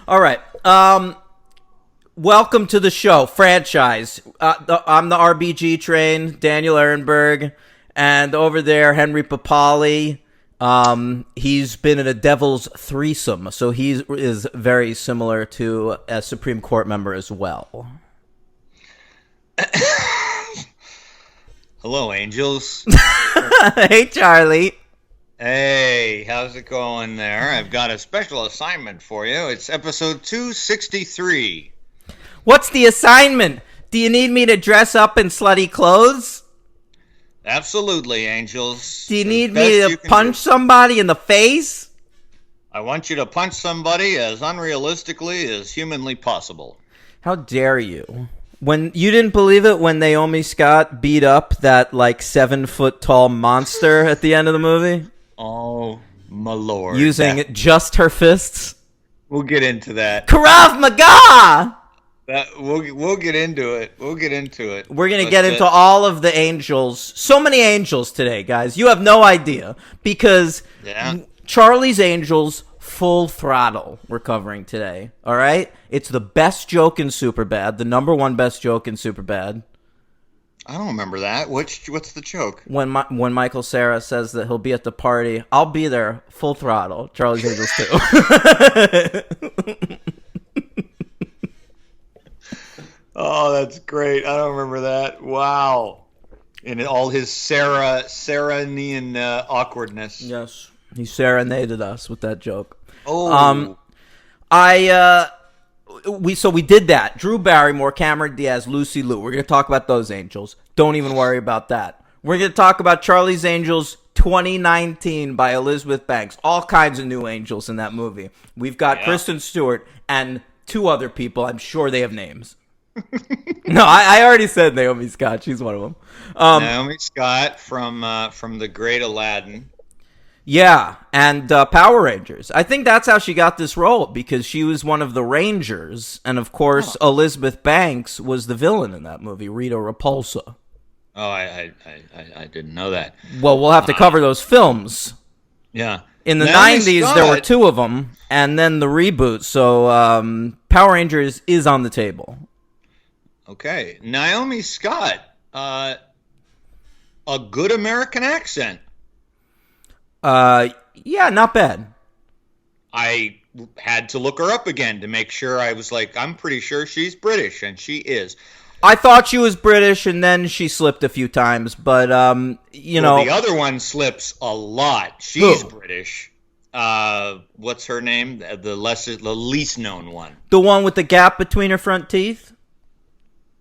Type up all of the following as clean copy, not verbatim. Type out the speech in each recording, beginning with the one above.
All right. Welcome to the show, franchise. I'm the RBG train, Daniel Ehrenberg, and over there, Henry Papali. He's been in a Devil's Threesome, so he is very similar to a Supreme Court member as well. Hello, angels. Hey, Charlie. Hey, how's it going there? I've got a special assignment for you. It's episode 263. What's the assignment? Do you need me to dress up in slutty clothes? Absolutely, angels. Do you need me to punch somebody in the face? I want you to punch somebody as unrealistically as humanly possible. How dare you? When you didn't believe it when Naomi Scott beat up that 7-foot tall monster at the end of the movie? Oh, my lord. Using just her fists? We'll get into that. Krav Maga! We'll get into it. We'll get into it. We're going to get into all of the angels. So many angels today, guys. You have no idea. Because Charlie's Angels Full Throttle we're covering today. All right? It's the best joke in Superbad. The number one best joke in Superbad. I don't remember that. What's the joke? When Michael Cera says that he'll be at the party, I'll be there, full throttle. Charlie's Angels 2. Oh, that's great. I don't remember that. Wow. And all his Sarah-nian awkwardness. Yes. He serenaded us with that joke. Oh. We did that. Drew Barrymore, Cameron Diaz, Lucy Liu. We're going to talk about those angels. Don't even worry about that. We're going to talk about Charlie's Angels 2019 by Elizabeth Banks. All kinds of new angels in that movie. We've got Kristen Stewart and two other people. I'm sure they have names. No, I already said Naomi Scott. She's one of them. Naomi Scott from the Great Aladdin. Yeah, and Power Rangers. I think that's how she got this role, because she was one of the Rangers, and of course, Elizabeth Banks was the villain in that movie, Rita Repulsa. Oh, I didn't know that. Well, we'll have to cover those films. Yeah. In the 90s, there were two of them, and then the reboot, so Power Rangers is on the table. Okay. Naomi Scott, a good American accent. Yeah, not bad. I had to look her up again to make sure. I was like, I'm pretty sure she's British, and she is. I thought she was British, and then she slipped a few times, but, know... The other one slips a lot. She's British. What's her name? The least known one. The one with the gap between her front teeth?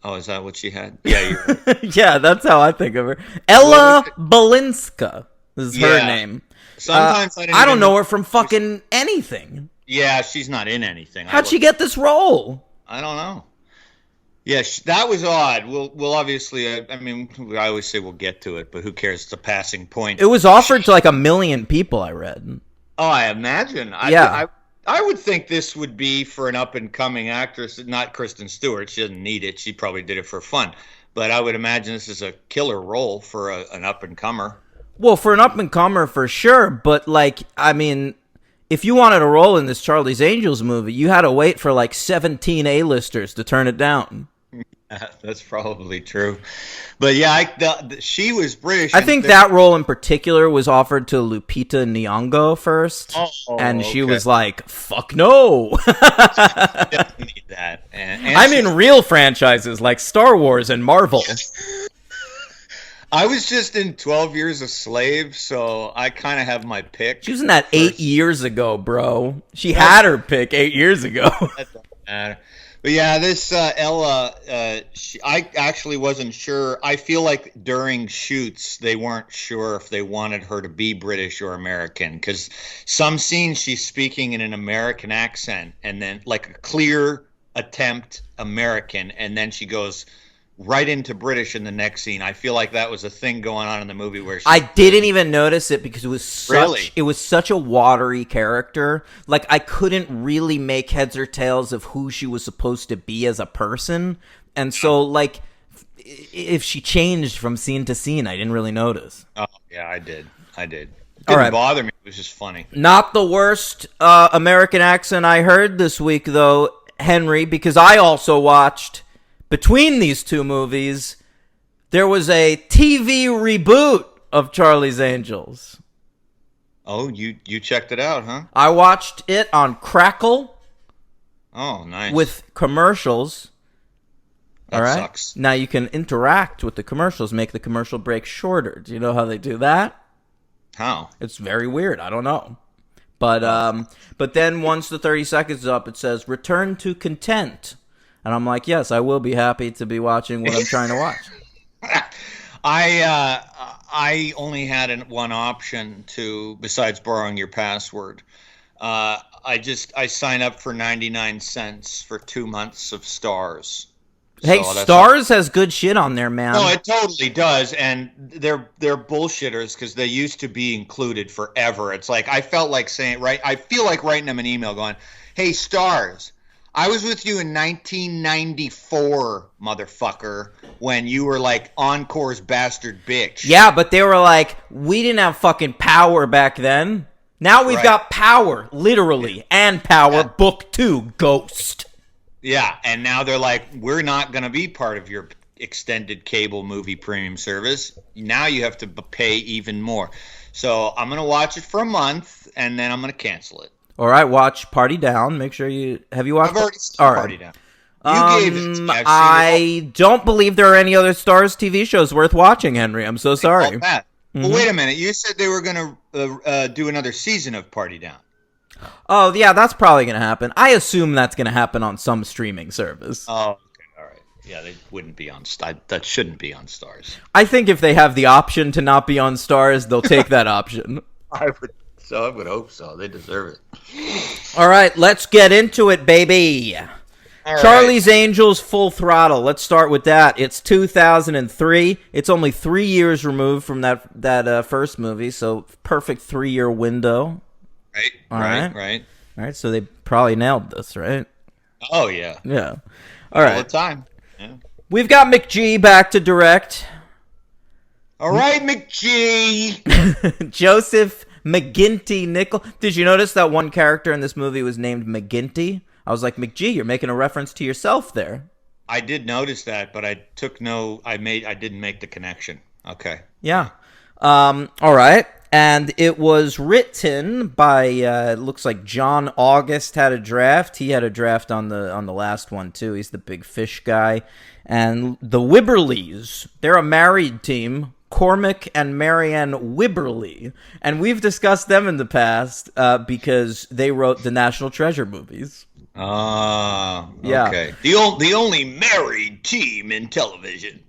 Oh, is that what she had? Yeah, you're right. Yeah, that's how I think of her. Ella Balinska is her name. Sometimes I don't know her from fucking anything. Yeah, she's not in anything. How'd she get this role? I don't know. Yeah, that was odd. We'll obviously. I always say we'll get to it, but who cares? It's a passing point. It was offered to 1 million people, I read. Oh, I imagine. I would think this would be for an up-and-coming actress, not Kristen Stewart. She doesn't need it. She probably did it for fun. But I would imagine this is a killer role for an up-and-comer. Well, for an up-and-comer, for sure. But, if you wanted a role in this Charlie's Angels movie, you had to wait for, 17 A-listers to turn it down. That's probably true. But yeah, she was British. I think that role in particular was offered to Lupita Nyong'o first. And she was like, fuck no. Definitely need that. And I'm in real franchises like Star Wars and Marvel. I was just in 12 Years a Slave, so I kind of have my pick. She was in that 8 years ago, bro. She had her pick 8 years ago. That doesn't matter. But yeah, this Ella, I actually wasn't sure. I feel like during shoots, they weren't sure if they wanted her to be British or American, because some scenes she's speaking in an American accent, and then a clear attempt American, and then she goes right into British in the next scene. I feel like that was a thing going on in the movie where I didn't even notice it because it was such a watery character. I couldn't really make heads or tails of who she was supposed to be as a person. And so if she changed from scene to scene, I didn't really notice. Oh, yeah, I did. Didn't bother me. It was just funny. Not the worst American accent I heard this week, though, Henry, because I also watched, between these two movies, there was a TV reboot of Charlie's Angels. Oh, you checked it out, huh? I watched it on Crackle. Oh, nice. With commercials. That all right? Sucks. Now you can interact with the commercials, make the commercial break shorter. Do you know how they do that? How? It's very weird. I don't know. But then once the 30 seconds is up, it says, return to content. And I'm like, yes, I will be happy to be watching what I'm trying to watch. I only had one option besides borrowing your password. I signed up for 99 cents for 2 months of Stars. Hey, so Stars has good shit on there, man. No, it totally does, and they're bullshitters because they used to be included forever. It's like I felt like saying I feel like writing them an email going, "Hey, Stars, I was with you in 1994, motherfucker, when you were like Encore's bastard bitch." Yeah, but they were like, we didn't have fucking power back then. Now we've got power, literally, and power. Book 2, Ghost. Yeah, and now they're like, we're not going to be part of your extended cable movie premium service. Now you have to pay even more. So I'm going to watch it for a month, and then I'm going to cancel it. All right, watch Party Down. Make sure have you watched? I've already seen Party Down. You gave it to me. I don't believe there are any other Stars TV shows worth watching, Henry. I'm so sorry. Well, wait a minute. You said they were going to do another season of Party Down. Oh, yeah, that's probably going to happen. I assume that's going to happen on some streaming service. Oh, okay. All right. Yeah, they wouldn't be on that shouldn't be on Stars. I think if they have the option to not be on Stars, they'll take that option. I would hope so. They deserve it. All right, let's get into it, baby. Charlie's Angels Full Throttle. Let's start with that. It's 2003. It's only 3 years removed from that first movie, so perfect 3-year window. Right. All right, so they probably nailed this, right? Oh, yeah. Yeah. All right. All the time. Yeah. We've got McG back to direct. All right, McG. Joseph McGinty Nickel. Did you notice that one character in this movie was named McGinty? I was like, McG, you're making a reference to yourself there. I did notice that, but I didn't make the connection. Okay. Yeah. All right. And it was written by looks like John August had a draft. He had a draft on the last one too. He's the big fish guy. And the Wibberleys, they're a married team, Cormac and Marianne Wibberley. And we've discussed them in the past because they wrote the National Treasure movies. Ah, yeah. Okay. The only married team in television.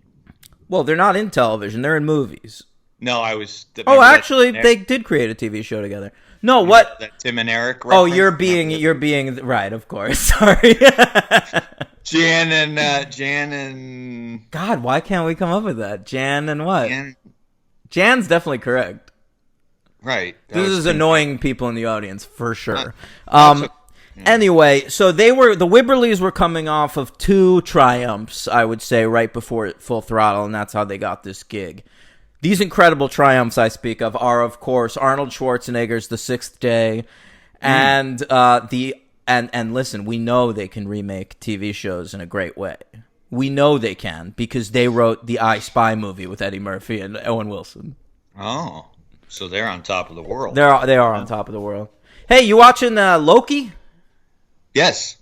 Well, they're not in television, they're in movies. No, I was. Oh, actually, they did create a TV show together. No, what? That Tim and Eric reference? Oh, you're being right, of course. Sorry. Jan and. God, why can't we come up with that? Jan and what? Jan's definitely correct. Right. This is annoying people in the audience for sure. Anyway, so the Wibberleys were coming off of 2 triumphs, I would say, right before Full Throttle, and that's how they got this gig. These incredible triumphs I speak of are, of course, Arnold Schwarzenegger's The Sixth Day, and and listen, we know they can remake TV shows in a great way. We know they can because they wrote the I Spy movie with Eddie Murphy and Owen Wilson. Oh, so they're on top of the world. They are on top of the world. Hey, you watching Loki? Yes.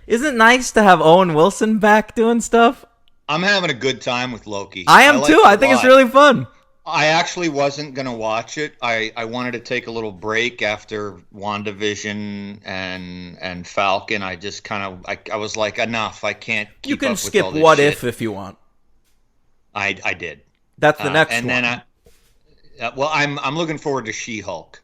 Isn't it nice to have Owen Wilson back doing stuff? I'm having a good time with Loki. I am too. I think it's really fun. I actually wasn't going to watch it. I wanted to take a little break after WandaVision and Falcon. I just kind of I was like, enough. I can't keep You can up skip with all this What shit. If you want. I did. That's the next and one. then I'm looking forward to She-Hulk.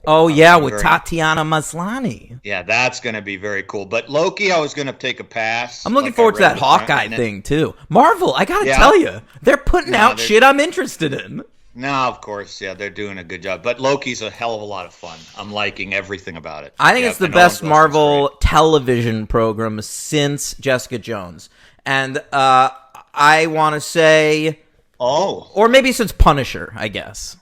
Oh, yeah, with Tatiana Maslany. Yeah, that's going to be very cool. But Loki, I was going to take a pass. I'm looking forward to that Hawkeye thing, too. Marvel, I got to tell you, they're putting out shit I'm interested in. No, of course, yeah, they're doing a good job. But Loki's a hell of a lot of fun. I'm liking everything about it. I think it's the best Marvel television program since Jessica Jones. And I want to say... Oh. Or maybe since Punisher, I guess.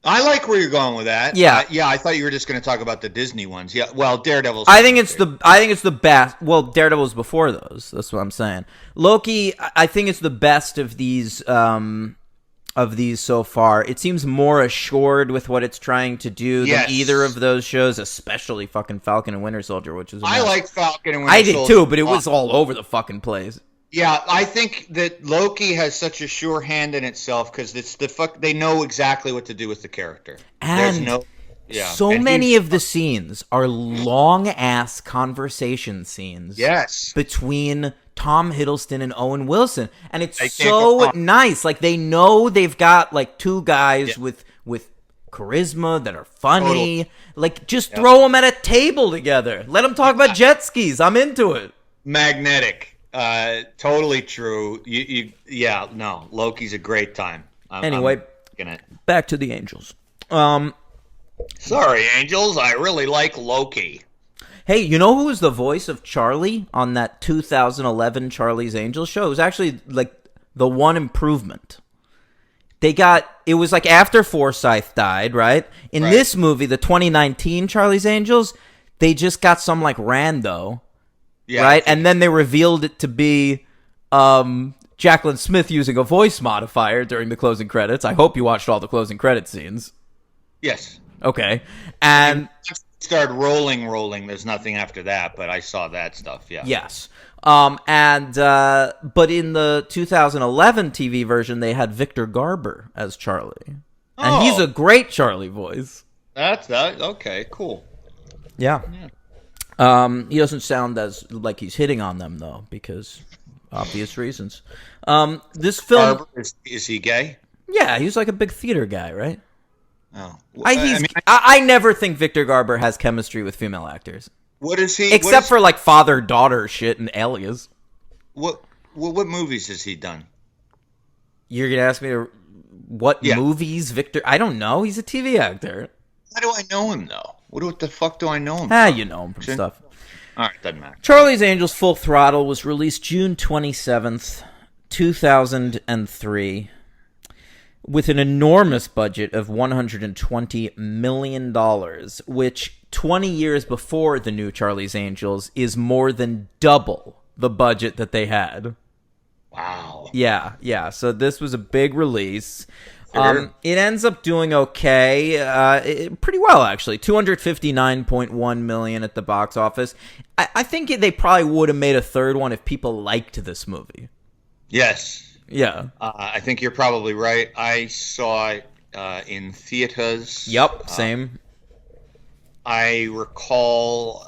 I like where you're going with that. Yeah. Yeah. I thought you were just going to talk about the Disney ones. Yeah. Well, Daredevil's. I think it's the best. Well, Daredevil's before those. That's what I'm saying. Loki, I think it's the best of these so far. It seems more assured with what it's trying to do than either of those shows, especially fucking Falcon and Winter Soldier, which is I like Falcon and Winter I Soldier. did too, but it was all over the fucking place. Yeah, I think that Loki has such a sure hand in itself because it's they know exactly what to do with the character. And so many of the scenes are long ass conversation scenes. Yes. Between Tom Hiddleston and Owen Wilson, and it's so nice. Like they know they've got like two guys with charisma that are funny. Totally. Like just throw them at a table together. Let them talk about jet skis. I'm into it. Magnetic. Totally true. Loki's a great time. Anyway, back to the Angels. Sorry, Angels. I really like Loki. Hey, you know who was the voice of Charlie on that 2011 Charlie's Angels show? It was actually like the one improvement. It was like after Forsythe died, right? In this movie, the 2019 Charlie's Angels, they just got some like rando. Yeah, right? And then they revealed it to be Jacqueline Smith using a voice modifier during the closing credits. I hope you watched all the closing credit scenes. Yes. Okay. And started rolling. There's nothing after that, but I saw that stuff, yeah. Yes. But in the 2011 TV version, they had Victor Garber as Charlie. And he's a great Charlie voice. That's that. Okay, cool. Yeah. He doesn't sound as like he's hitting on them though, because obvious reasons. This film Garber, is he gay? Yeah, he's like a big theater guy, right? Oh, I never think Victor Garber has chemistry with female actors. What is he? Except for like father-daughter shit and Alias. What movies has he done? You're gonna ask me what movies Victor? I don't know. He's a TV actor. How do I know him though? What the fuck do I know him from? You know him from stuff. All right, doesn't matter. Charlie's Angels Full Throttle was released June 27th, 2003, with an enormous budget of $120 million, which 20 years before the new Charlie's Angels is more than double the budget that they had. Wow. Yeah. So this was a big release. It ends up doing okay, pretty well actually. $259.1 million at the box office. I think they probably would have made a third one if people liked this movie. Yes. Yeah. I think you're probably right. I saw it in theaters. Yep. Same. I recall,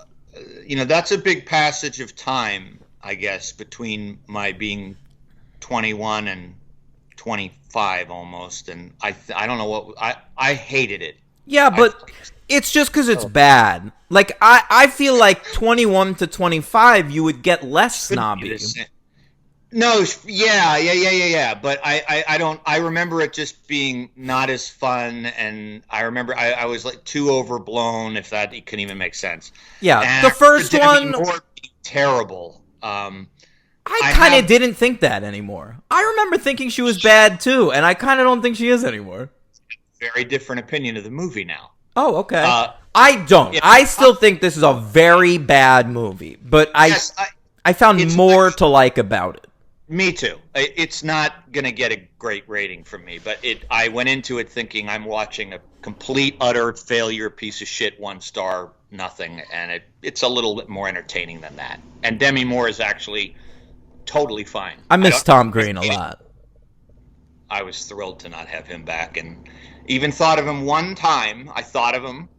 that's a big passage of time, I guess, between my being 21 and 25 almost, and I don't know what I hated it. Yeah, but it's just because it's bad. Like I feel like 21 to 25 you would get less snobby. No, yeah. But I don't. I remember it just being not as fun, and I remember I was like too overblown, if that can even make sense. Yeah, and the first one terrible. I kind of didn't think that anymore. I remember thinking she was bad too, and I kind of don't think she is anymore. Very different opinion of the movie now. Oh, okay. I don't. Yeah, I still think this is a very bad movie, but I found more to like about it. Me too. It's not going to get a great rating from me, but I went into it thinking I'm watching a complete, utter failure, piece of shit, 1 star, nothing, and it's a little bit more entertaining than that. And Demi Moore is actually totally fine. I miss Tom Green a lot. I was thrilled to not have him back, and even thought of him one time. I thought of him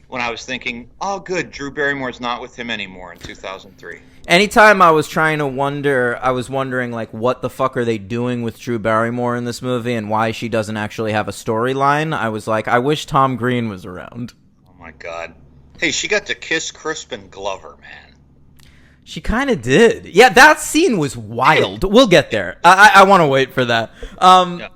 when I was thinking, oh, good, Drew Barrymore's not with him anymore in 2003. Anytime I was wondering, like, what the fuck are they doing with Drew Barrymore in this movie and why she doesn't actually have a storyline, I was like, I wish Tom Green was around. Oh, my God. Hey, she got to kiss Crispin Glover, man. She kind of did. Yeah, that scene was wild. We'll get there. I want to wait for that. I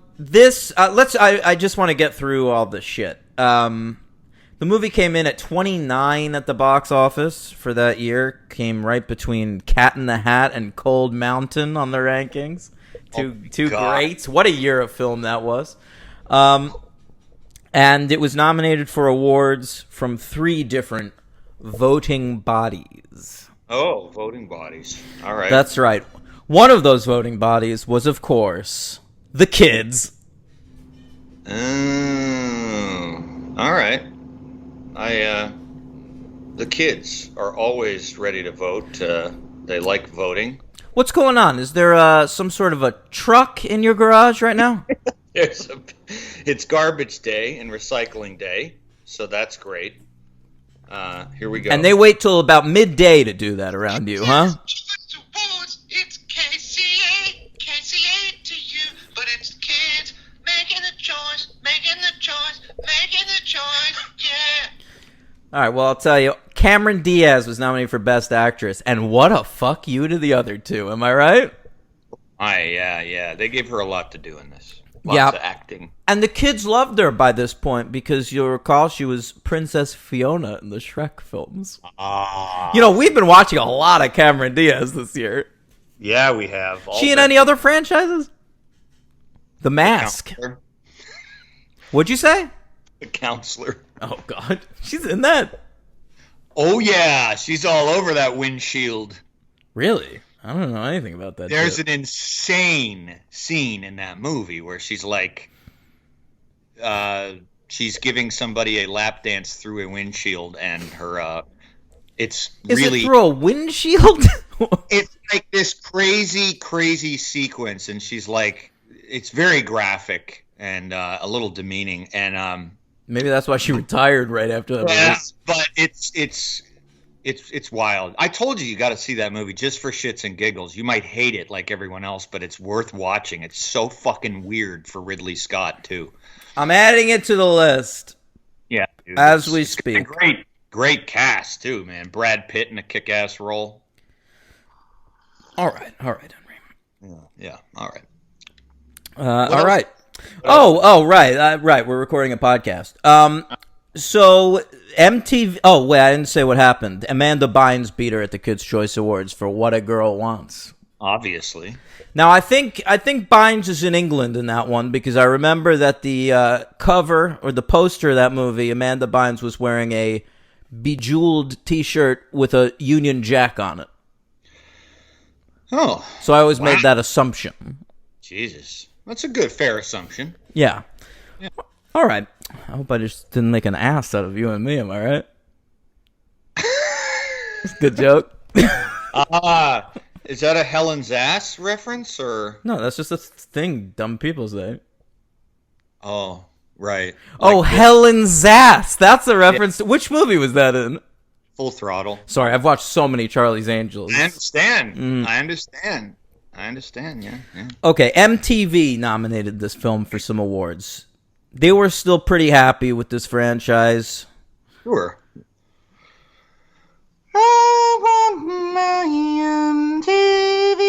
just want to get through all this shit. The movie came in at 29 at the box office for that year. Came right between Cat in the Hat and Cold Mountain on the rankings. Two greats. What a year of film that was. And it was nominated for awards from 3 different voting bodies. Oh, voting bodies. All right. That's right. One of those voting bodies was, of course, the kids. All right. The kids are always ready to vote. They like voting. What's going on? Is there some sort of a truck in your garage right now? It's garbage day and recycling day, so that's great. Here we go. And they wait till about midday to do that around you, huh? It's KCA to you, but it's the kids making the choice, yeah. All right, well, I'll tell you, Cameron Diaz was nominated for Best Actress, and what a fuck you to the other two, am I right? Yeah. They gave her a lot to do in this. Lots of acting. And the kids loved her by this point because you'll recall she was Princess Fiona in the Shrek films. You know, we've been watching a lot of Cameron Diaz this year. Yeah, we have. She in any other franchises? The Mask. What'd you say? The Counselor. Oh, God. She's in that. Oh, yeah. She's all over that windshield. Really? I don't know anything about that. There's an insane scene in that movie where she's like, she's giving somebody a lap dance through a windshield, and her, Is it through a windshield? It's like this crazy sequence, and she's like, it's very graphic and a little demeaning, and maybe that's why she retired right after that. Yeah, but it's wild. I told you got to see that movie just for shits and giggles. You might hate it like everyone else, but it's worth watching. It's so fucking weird for Ridley Scott too. I'm adding it to the list. Yeah, dude, as we speak. Great cast too, man. Brad Pitt in a kick-ass role. All right, Henry. Yeah. All right. All right. Right. We're recording a podcast. So MTV. Oh wait, I didn't say what happened. Amanda Bynes beat her at the Kids' Choice Awards for "What a Girl Wants." Obviously. Now I think Bynes is in England in that one because I remember that the cover or the poster of that movie, Amanda Bynes was wearing a bejeweled T-shirt with a Union Jack on it. Oh. So I always made that assumption. Jesus, that's a fair assumption. Yeah. All right. I hope I just didn't make an ass out of you and me. Am I right? Good joke. Is that a Helen's ass reference or? No, that's just a thing dumb people say. Oh, right. Helen's ass. That's a reference. Yeah. Which movie was that in? Full Throttle. Sorry, I've watched so many Charlie's Angels. I understand. I understand. Yeah. Okay, MTV nominated this film for some awards. They were still pretty happy with this franchise. Sure. I want my MTV.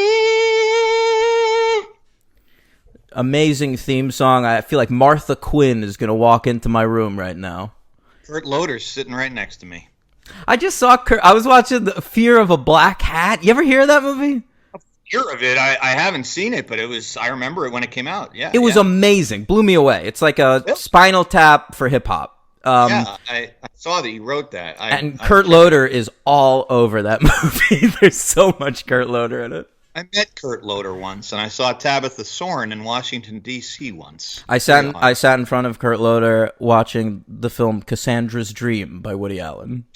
Amazing theme song. I feel like Martha Quinn is going to walk into my room right now. Kurt Loder's sitting right next to me. I just saw Kurt. I was watching The Fear of a Black Hat. You ever hear of that movie? Fear of it. I haven't seen it, but I remember it when it came out. Yeah. It was amazing. Blew me away. It's like a Spinal Tap for hip hop. I saw that you wrote that. Kurt Loder is all over that movie. There's so much Kurt Loder in it. I met Kurt Loder once, and I saw Tabitha Soren in Washington, D.C. once. I sat in front of Kurt Loder watching the film Cassandra's Dream by Woody Allen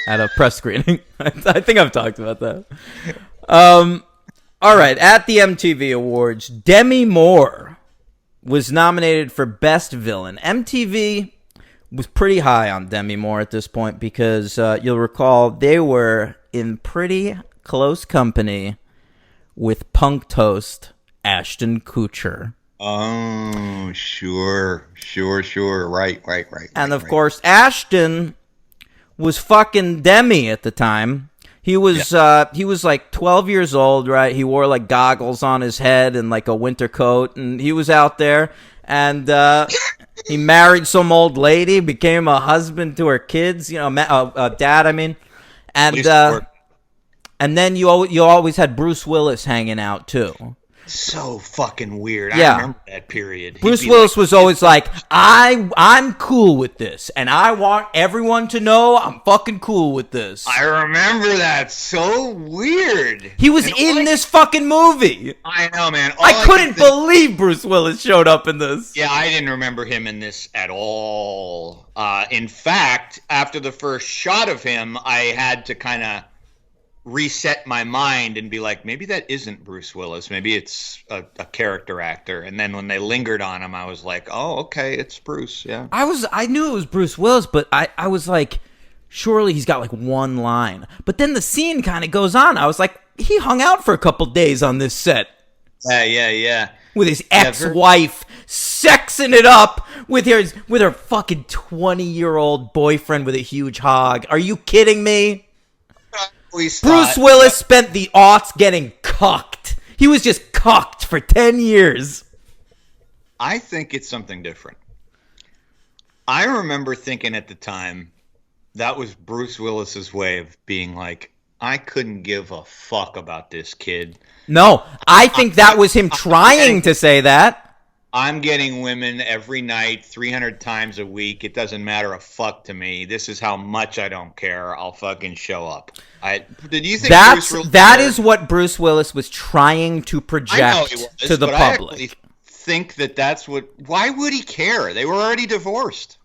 at a press screening. I think I've talked about that. All right, at the MTV Awards, Demi Moore was nominated for Best Villain. MTV was pretty high on Demi Moore at this point because you'll recall they were in pretty close company with punk toast Ashton Kutcher. Oh, sure. Right. And of course, Ashton was fucking Demi at the time. He was like 12 years old, right? He wore like goggles on his head and like a winter coat, and he was out there, and he married some old lady, became a husband to her kids, dad, I mean, and then you always had Bruce Willis hanging out too. So fucking weird. Yeah. I remember that period. He'd Bruce be Willis like, was always like, I'm cool with this, and I want everyone to know I'm fucking cool with this. I remember that. So weird. He was And in this fucking movie. I know, man. All I couldn't can think- believe Bruce Willis showed up in this. Yeah, I didn't remember him in this at all. In fact, after the first shot of him, I had to kind of reset my mind and be like, maybe that isn't Bruce Willis. Maybe it's a character actor. And then when they lingered on him, I was like, oh, okay, it's Bruce. Yeah. I knew it was Bruce Willis, but I was like, surely he's got like one line. But then the scene kind of goes on. I was like, he hung out for a couple days on this set. Yeah. With his ex-wife, sexing it up with her fucking 20-year-old boyfriend with a huge hog. Are you kidding me? Bruce Willis spent the aughts getting cucked. He was just cucked for 10 years. I think it's something different. I remember thinking at the time that was Bruce Willis's way of being like, I couldn't give a fuck about this kid. No, I think that was him trying to say that. I'm getting women every night, 300 times a week. It doesn't matter a fuck to me. This is how much I don't care. I'll fucking show up. Did you think that is what Bruce Willis was trying to project to the public? I think that's what. Why would he care? They were already divorced.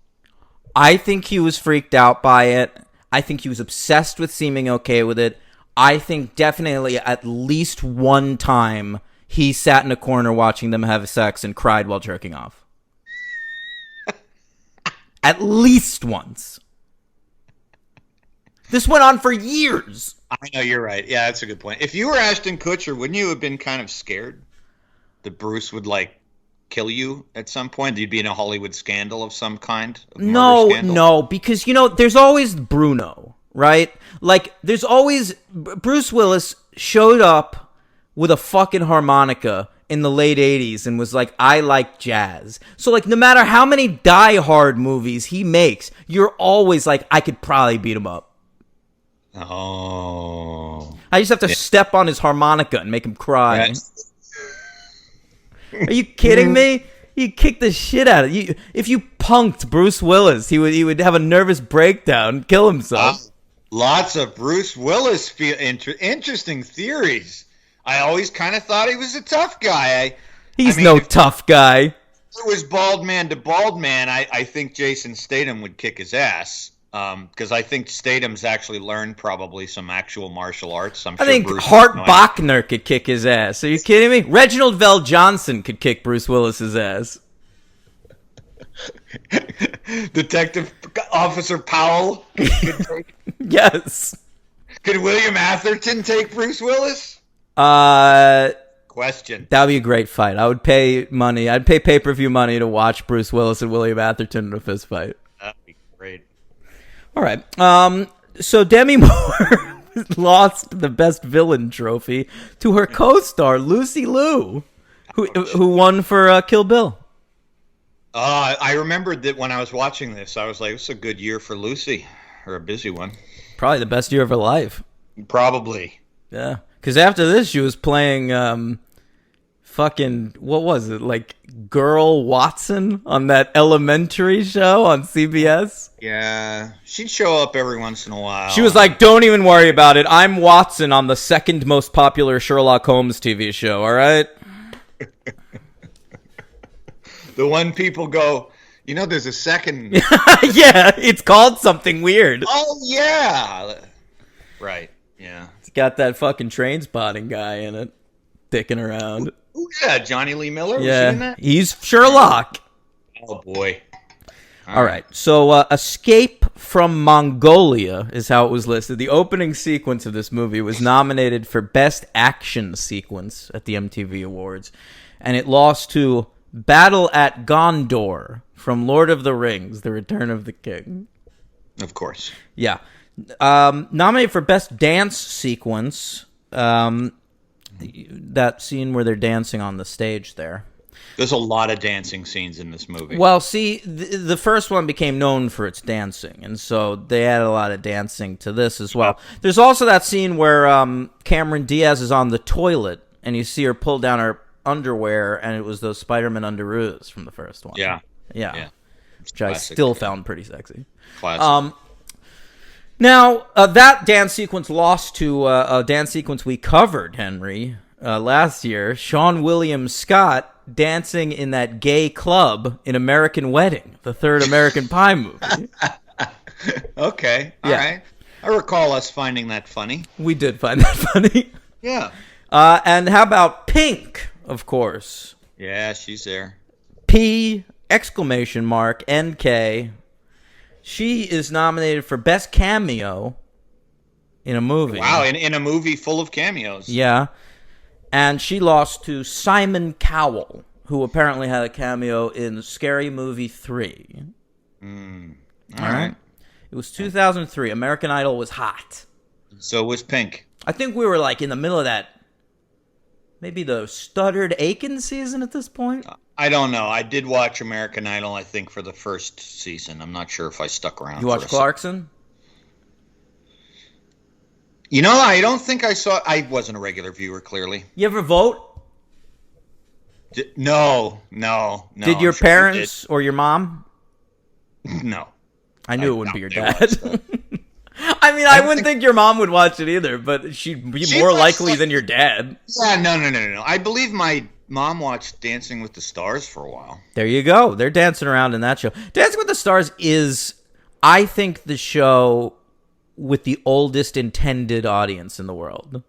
I think he was freaked out by it. I think he was obsessed with seeming okay with it. I think definitely at least one time he sat in a corner watching them have sex and cried while jerking off. At least once. This went on for years. I know, you're right. Yeah, that's a good point. If you were Ashton Kutcher, wouldn't you have been kind of scared that Bruce would, like, kill you at some point? You'd be in a Hollywood scandal of some kind? No, because, there's always Bruno, right? Like, there's always... Bruce Willis showed up with a fucking harmonica in the late 80s and was like, I like jazz. So, like, no matter how many Die Hard movies he makes, you're always like, I could probably beat him up. Oh. I just have to step on his harmonica and make him cry. Are you kidding me? You kick the shit out of you. If you punked Bruce Willis, he would have a nervous breakdown, kill himself. Lots of Bruce Willis interesting theories. I always kind of thought he was a tough guy. He's no tough guy. If it was bald man to bald man, I think Jason Statham would kick his ass. Because I think Statham's actually learned probably some actual martial arts. I think Hart Bachner could kick his ass. Are you kidding me? Reginald Vell Johnson could kick Bruce Willis's ass. Detective Officer Powell could take. Yes. Could William Atherton take Bruce Willis? Question. That would be a great fight. I would pay money. I'd pay pay-per-view money to watch Bruce Willis and William Atherton in a fist fight. That'd be great. All right. So Demi Moore lost the Best Villain trophy to her co-star Lucy Liu, who won for Kill Bill. I remembered that when I was watching this, I was like, "It's a good year for Lucy, or a busy one." Probably the best year of her life. Probably. Yeah, because after this, she was playing fucking, what was it, like Girl Watson on that Elementary show on CBS? Yeah, she'd show up every once in a while. She was like, don't even worry about it. I'm Watson on the second most popular Sherlock Holmes TV show, all right? The one people go, there's a second. Yeah, it's called something weird. Oh, yeah. Right, yeah. It's got that fucking Train Spotting guy in it, dicking around. Oh, yeah, Johnny Lee Miller? Yeah, was he in that? He's Sherlock. Oh, boy. All right, so Escape from Mongolia is how it was listed. The opening sequence of this movie was nominated for Best Action Sequence at the MTV Awards, and it lost to Battle at Gondor from Lord of the Rings, The Return of the King. Of course. Yeah. Nominated for Best Dance Sequence, that scene where they're dancing on the stage there. There's a lot of dancing scenes in this movie. Well, see, the first one became known for its dancing, and so they added a lot of dancing to this as well. There's also that scene where Cameron Diaz is on the toilet, and you see her pull down her underwear, and it was those Spider-Man underoos from the first one. Yeah. Yeah. It's Which I classic. still found pretty sexy. Classic. Now, that dance sequence lost to a dance sequence we covered, Henry, last year. Sean William Scott dancing in that gay club in American Wedding, the third American Pie movie. Okay. All Yeah. right. I recall us finding that funny. We did find that funny. Yeah. And how about Pink, of course? Yeah, she's there. P exclamation mark NK. She is nominated for Best Cameo in a movie. Wow, in a movie full of cameos. Yeah. And she lost to Simon Cowell, who apparently had a cameo in Scary Movie 3. All right. It was 2003. American Idol was hot. So was Pink. I think we were like in the middle of that, maybe the Stuttered Aiken season at this point. I don't know. I did watch American Idol, I think, for the first season. I'm not sure if I stuck around. You watched Clarkson? You know, I don't think I saw. I wasn't a regular viewer, clearly. You ever vote? No. Did your I'm sure you parents or your mom? did. No. I knew it wouldn't be your doubt dad. they watched I mean, I wouldn't think your mom would watch it either, but she'd be She more watched, likely than your dad. Yeah, no. I believe my mom watched Dancing with the Stars for a while. There you go. They're dancing around in that show. Dancing with the Stars is, I think, the show with the oldest intended audience in the world.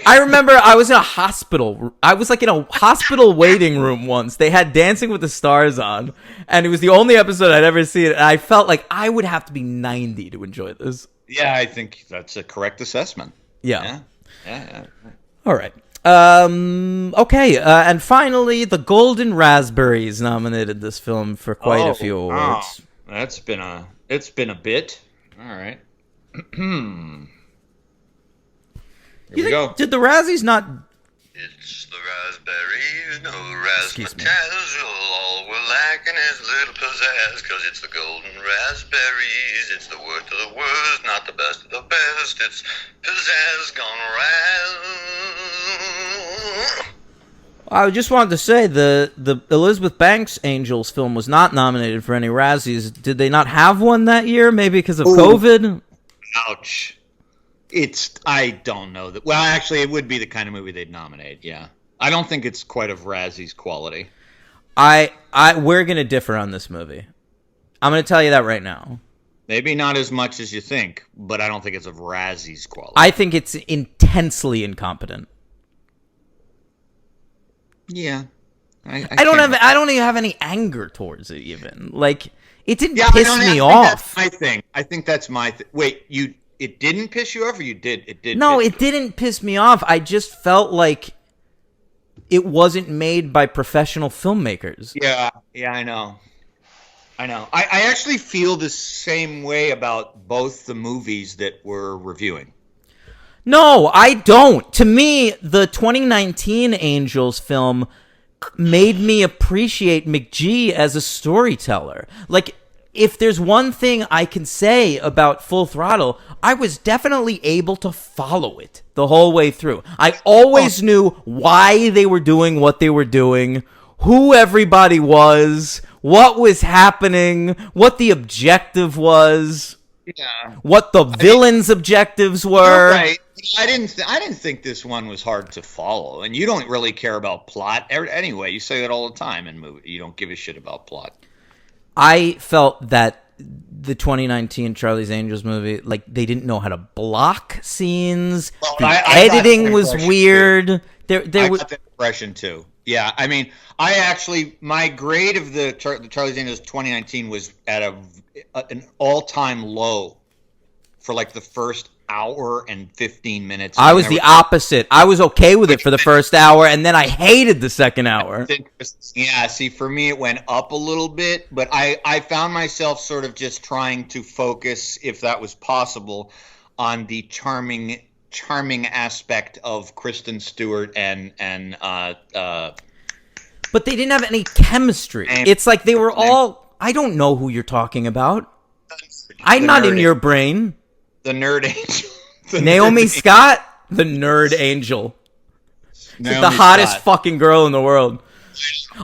I remember I was in a hospital. I was like in a hospital waiting room once. They had Dancing with the Stars on, and it was the only episode I'd ever seen. And I felt like I would have to be 90 to enjoy this. Yeah, I think that's a correct assessment. Yeah. Yeah. All right. Okay. And finally, the Golden Raspberries nominated this film for quite a few awards. Wow. It's been a bit. All right. Here we go. Did the Razzies not? It's the raspberries, no Excuse me. razzmatazz. All we're lacking is a little pizzazz, cause it's the golden raspberries. It's the worst of the worst, not the best of the best. It's pizzazz gone raz. I just wanted to say the Elizabeth Banks Angels film was not nominated for any Razzies. Did they not have one that year? Maybe because of COVID? Ouch. I don't know that. Well, actually, it would be the kind of movie they'd nominate. Yeah, I don't think it's quite of Razzie's quality. We're gonna differ on this movie. I'm gonna tell you that right now. Maybe not as much as you think, but I don't think it's of Razzie's quality. I think it's intensely incompetent. Yeah, I don't even have any anger towards it. Even like it didn't Yeah, piss me off. That's my thing. I think that's my thing. Wait, it didn't piss you off, or you did? It did. No, piss it you didn't piss me off. I just felt like it wasn't made by professional filmmakers. off. Yeah, I know. I actually feel the same way about both the movies that we're reviewing. No, I don't. To me, the 2019 Angels film made me appreciate McGee as a storyteller. Like, if there's one thing I can say about Full Throttle, I was definitely able to follow it the whole way through. I always knew why they were doing what they were doing, who everybody was, what was happening, what the objective was, what the villains' objectives were. Right. I didn't think this one was hard to follow, and you don't really care about plot anyway. You say that all the time in movies. You don't give a shit about plot. I felt that the 2019 Charlie's Angels movie, like, they didn't know how to block scenes. Well, The I got editing that was impression, weird. I There was got that impression too. Yeah, I mean, my grade of the Charlie's Angels 2019 was at an all-time low for like the first hour and 15 minutes. I was the opposite. I was okay with it for the first hour, and then I hated the second hour. Yeah, see, for me it went up a little bit, but I found myself sort of just trying to focus, if that was possible, on the charming aspect of Kristen Stewart and But they didn't have any chemistry. It's like they were all... I don't know who you're talking about. I'm not in your brain. The nerd angel. Naomi Scott, the nerd angel. the Naomi hottest Scott. fucking girl in the world.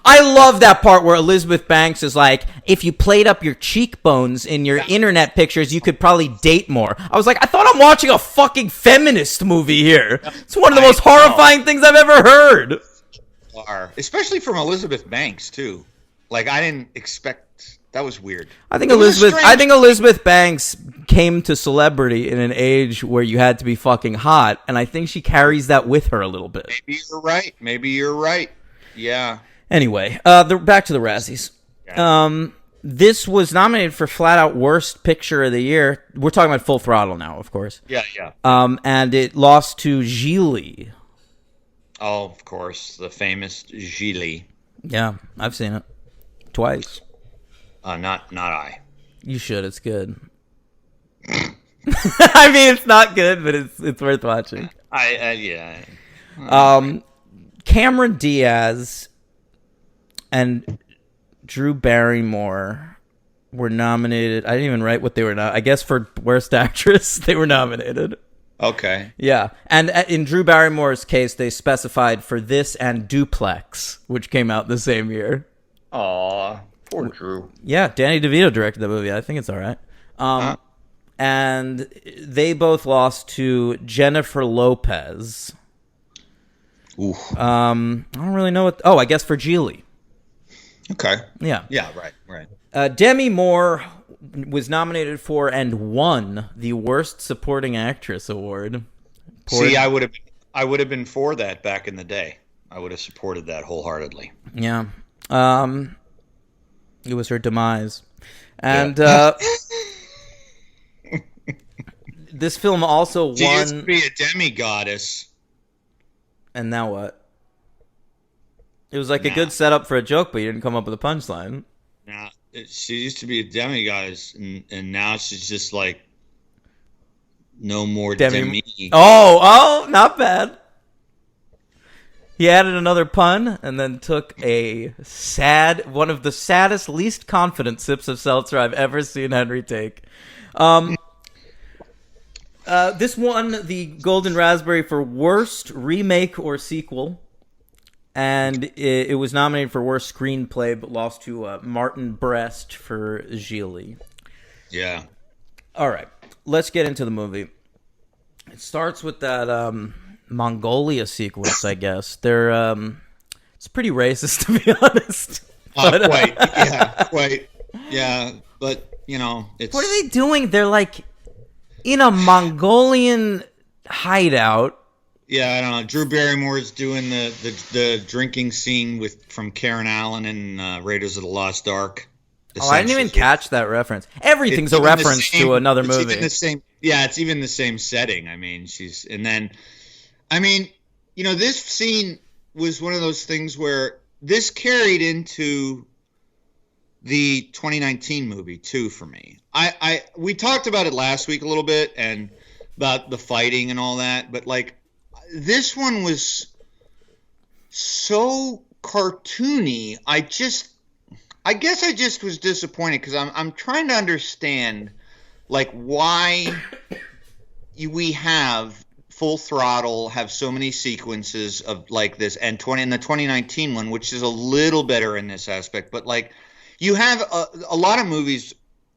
I love that part where Elizabeth Banks is like, if you played up your cheekbones in your internet pictures, you could probably date more. I was like, I thought I'm watching a fucking feminist movie here. It's one of the most horrifying things I've ever heard. Especially from Elizabeth Banks too. Like I didn't expect. That was weird. I think Elizabeth Banks came to celebrity in an age where you had to be fucking hot, and I think she carries that with her a little bit. Maybe you're right. Yeah. Anyway, back to the Razzies. Yeah. This was nominated for flat out worst picture of the year. We're talking about Full Throttle now, of course. Yeah. And it lost to Gigli. Oh, of course, the famous Gigli. Yeah, I've seen it twice. Not I. You should. It's good. I mean, it's not good, but it's worth watching. Yeah. Cameron Diaz and Drew Barrymore were nominated. I didn't even write what they were I guess for worst actress they were nominated. Okay. Yeah, and in Drew Barrymore's case, they specified for this and Duplex, which came out the same year. Aw, poor Drew. Yeah, Danny DeVito directed the movie. I think it's all right. And they both lost to Jennifer Lopez. Ooh. I don't really know what. Oh, I guess for Geely. Okay. Yeah. Yeah. Right. Demi Moore was nominated for and won the Worst Supporting Actress award. See, I would have been for that back in the day. I would have supported that wholeheartedly. Yeah. It was her demise. And this film also won. She used to be a demigoddess. And now what? It was like a good setup for a joke, but you didn't come up with a punchline. Nah, she used to be a demigoddess, and now she's just like no more demi. Oh, not bad. He added another pun and then took one of the saddest, least confident sips of seltzer I've ever seen Henry take. This won the Golden Raspberry for Worst Remake or Sequel. And it was nominated for Worst Screenplay, but lost to Martin Brest for Gigli. Yeah. All right. Let's get into the movie. It starts with that Mongolia sequence, I guess. It's pretty racist, to be honest. Quite. Yeah, but, it's... What are they doing? They're like in a Mongolian hideout. Yeah, I don't know. Drew Barrymore's doing the drinking scene from Karen Allen in Raiders of the Lost Ark. Oh, I didn't even catch that reference. Everything's a reference to another movie. It's even the same setting. I mean, this scene was one of those things where this carried into the 2019 movie too for me. We talked about it last week a little bit and about the fighting and all that, but like this one was so cartoony. I guess I just was disappointed because I'm trying to understand like why we have Full Throttle have so many sequences of like this and in the 2019 one, which is a little better in this aspect, but like you have a lot of movies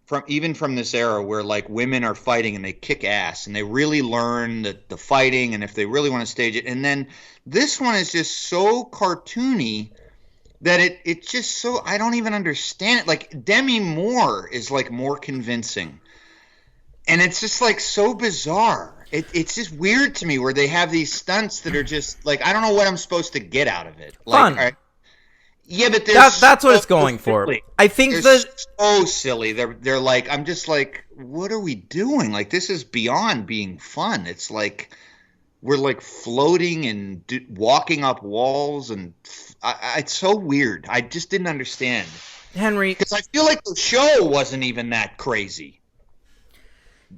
from this era where like women are fighting and they kick ass and they really learn the fighting and if they really want to stage it, and then this one is just so cartoony that it's just so I don't even understand it. Like Demi Moore is like more convincing, and it's just like so bizarre. It's just weird to me where they have these stunts that are just like I don't know what I'm supposed to get out of it. Like, fun. Yeah, but that's what it's going for. I think they're so silly. They're like I'm just like, what are we doing? Like this is beyond being fun. It's like we're like floating and walking up walls, and it's so weird. I just didn't understand, Henry, because I feel like the show wasn't even that crazy.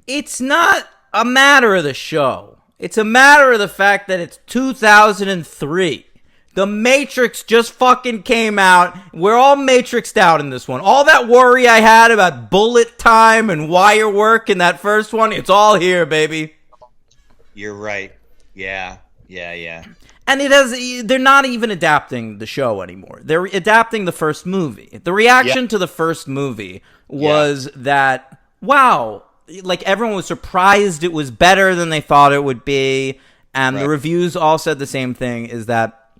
It's not a matter of the show. It's a matter of the fact that it's 2003. The Matrix just fucking came out. We're all matrixed out in this one. All that worry I had about bullet time and wire work in that first one, it's all here, baby. You're right. Yeah. Yeah. And they're not even adapting the show anymore. They're adapting the first movie. The reaction to the first movie was that, wow, like everyone was surprised it was better than they thought it would be. And the reviews all said the same thing, is that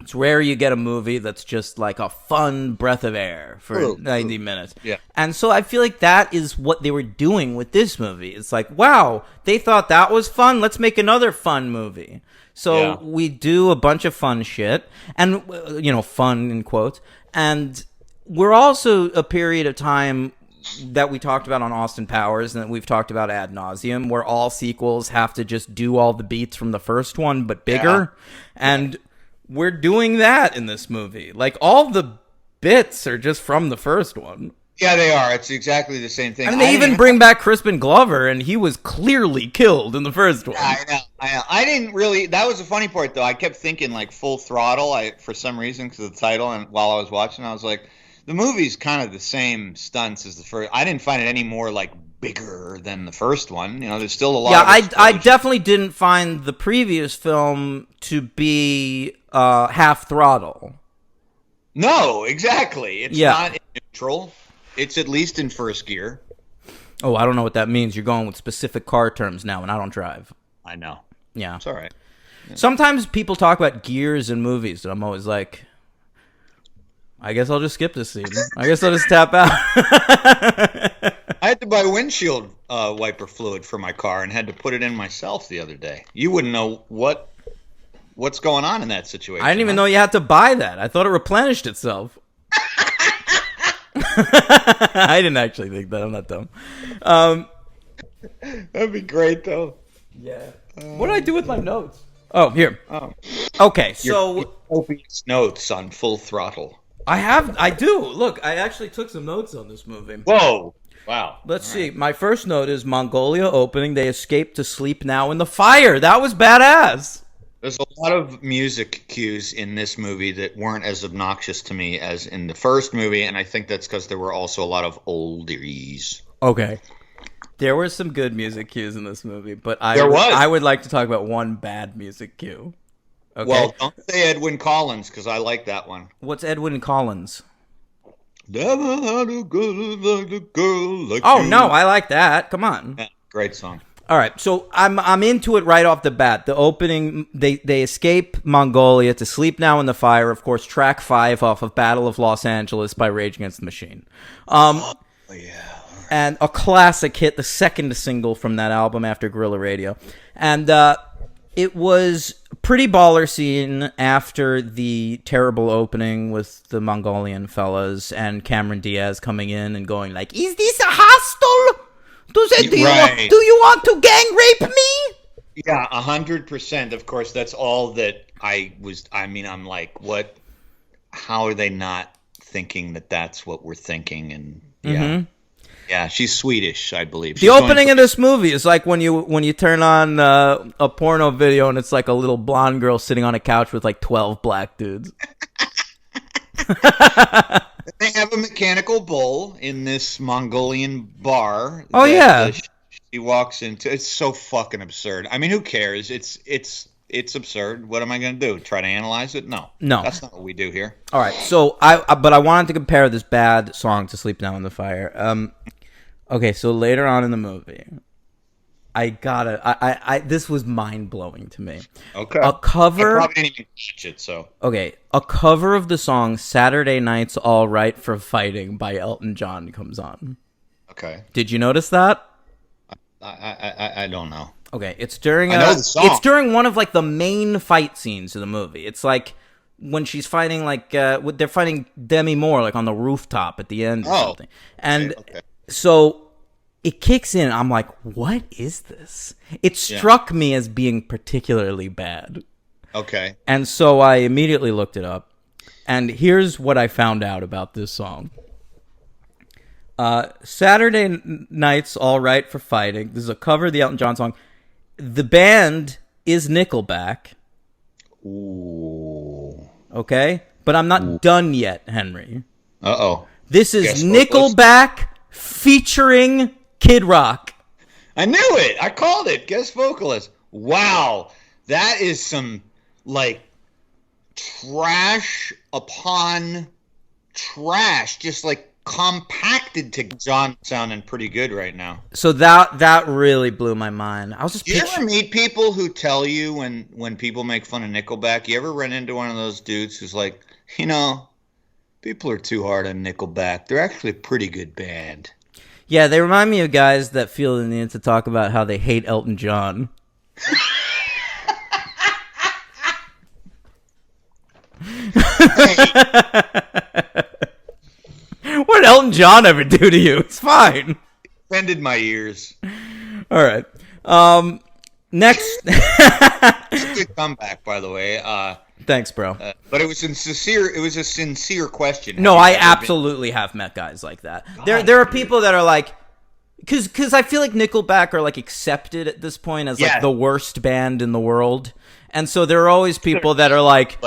it's rare you get a movie that's just like a fun breath of air for 90 minutes. Yeah. And so I feel like that is what they were doing with this movie. It's like, wow, they thought that was fun. Let's make another fun movie. So we do a bunch of fun shit, and, fun in quotes. And we're also a period of time that we talked about on Austin Powers and that we've talked about ad nauseum, where all sequels have to just do all the beats from the first one, but bigger. And we're doing that in this movie. Like, all the bits are just from the first one. Yeah, they are. It's exactly the same thing. I mean, they even bring back Crispin Glover, and he was clearly killed in the first one. I know. I didn't really. That was the funny part, though. I kept thinking like Full Throttle. For some reason, because of the title, and while I was watching, I was like, the movie's kind of the same stunts as the first. I didn't find it any more like bigger than the first one. There's still a lot. Yeah, I definitely didn't find the previous film to be half throttle. No, exactly. It's not in neutral. It's at least in first gear. Oh, I don't know what that means. You're going with specific car terms now, and I don't drive. I know. Yeah. It's all right. Yeah. Sometimes people talk about gears in movies, and I'm always like, I guess I'll just skip this scene. I guess I'll just tap out. I had to buy windshield wiper fluid for my car and had to put it in myself the other day. You wouldn't know what's going on in that situation. I didn't even know you had to buy that. I thought it replenished itself. I didn't actually think that. I'm not dumb. That'd be great, though. Yeah. What did I do with my notes? Oh, here. Okay, so your copious notes on Full Throttle. I do. Look, I actually took some notes on this movie. Whoa. Wow. Let's see. My first note is Mongolia opening. They escape to sleep now in the fire. That was badass. There's a lot of music cues in this movie that weren't as obnoxious to me as in the first movie, and I think that's because there were also a lot of oldies. Okay. There were some good music cues in this movie, but I would like to talk about one bad music cue. Okay. Well, don't say Edwyn Collins, because I like that one. What's Edwyn Collins? Never had a girl like a girl like Oh, you. no, I like that. Come on. Yeah, great song. All right, so I'm into it right off the bat. The opening, they escape Mongolia to sleep now in the fire. Of course, track 5 off of Battle of Los Angeles by Rage Against the Machine. And a classic hit, the second single from that album after Guerrilla Radio. And it was a pretty baller scene after the terrible opening with the Mongolian fellas and Cameron Diaz coming in and going like, "Is this a hostel? Do you want to gang rape me?" Yeah, 100%. Of course, that's all that I'm like, what? How are they not thinking that that's what we're thinking? And yeah, she's Swedish, I believe. The opening of this movie is like when you turn on a porno video and it's like a little blonde girl sitting on a couch with like 12 black dudes. They have a mechanical bull in this Mongolian bar. Oh, yeah. She walks into. It's so fucking absurd. I mean, who cares? It's absurd. What am I going to do? Try to analyze it? No. That's not what we do here. All right. So but I wanted to compare this bad song to "Sleep Now in the Fire." Okay. So later on in the movie, this was mind blowing to me. Okay. A cover. I probably didn't even catch it. So. Okay. A cover of the song "Saturday Night's All Right for Fighting" by Elton John comes on. Okay. Did you notice that? I don't know. Okay, it's during I know the song. It's during one of like the main fight scenes of the movie. It's like when she's fighting they're fighting Demi Moore like on the rooftop at the end or something. And so it kicks in. I'm like, what is this? It struck me as being particularly bad. Okay. And so I immediately looked it up. And here's what I found out about this song. Saturday Night's All Right for Fighting. This is a cover of the Elton John song. The band is Nickelback. Ooh. Okay? But I'm not done yet, Henry. Uh-oh. This is Nickelback featuring Kid Rock. I knew it. I called it. Guest vocalist. Wow. That is some like trash upon trash, just like compacted to John sounding pretty good right now. So that really blew my mind. I was just Do you ever meet people who tell you when people make fun of Nickelback? You ever run into one of those dudes who's like, people are too hard on Nickelback. They're actually a pretty good band. Yeah, they remind me of guys that feel the need to talk about how they hate Elton John. What did Elton John ever do to you? It's fine. Offended my ears. All right. Next. Good comeback, by the way. Thanks, bro. But it was sincere. It was a sincere question. No, I absolutely have met guys like that. There are people that are like, because I feel like Nickelback are like accepted at this point as like the worst band in the world, and so there are always people that are like,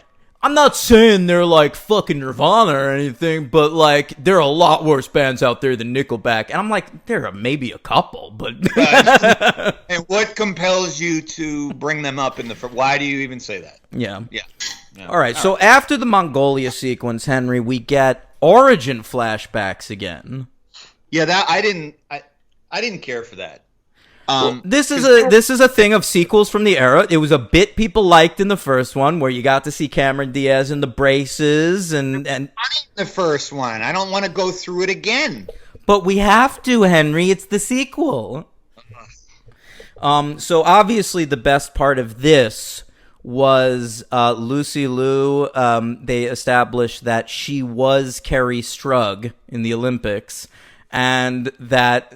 I'm not saying they're like fucking Nirvana or anything, but like there are a lot worse bands out there than Nickelback, and I'm like, there are maybe a couple, but. And what compels you to bring them up in the? Why do you even say that? Yeah. Yeah. All right. So after the Mongolia sequence, Henry, we get origin flashbacks again. Yeah, that I didn't care for that. This is a thing of sequels from the era. It was a bit people liked in the first one, where you got to see Cameron Diaz in the braces and the first one. I don't want to go through it again. But we have to, Henry. It's the sequel. So obviously the best part of this was Lucy Liu. They established that she was Kerry Strug in the Olympics, and that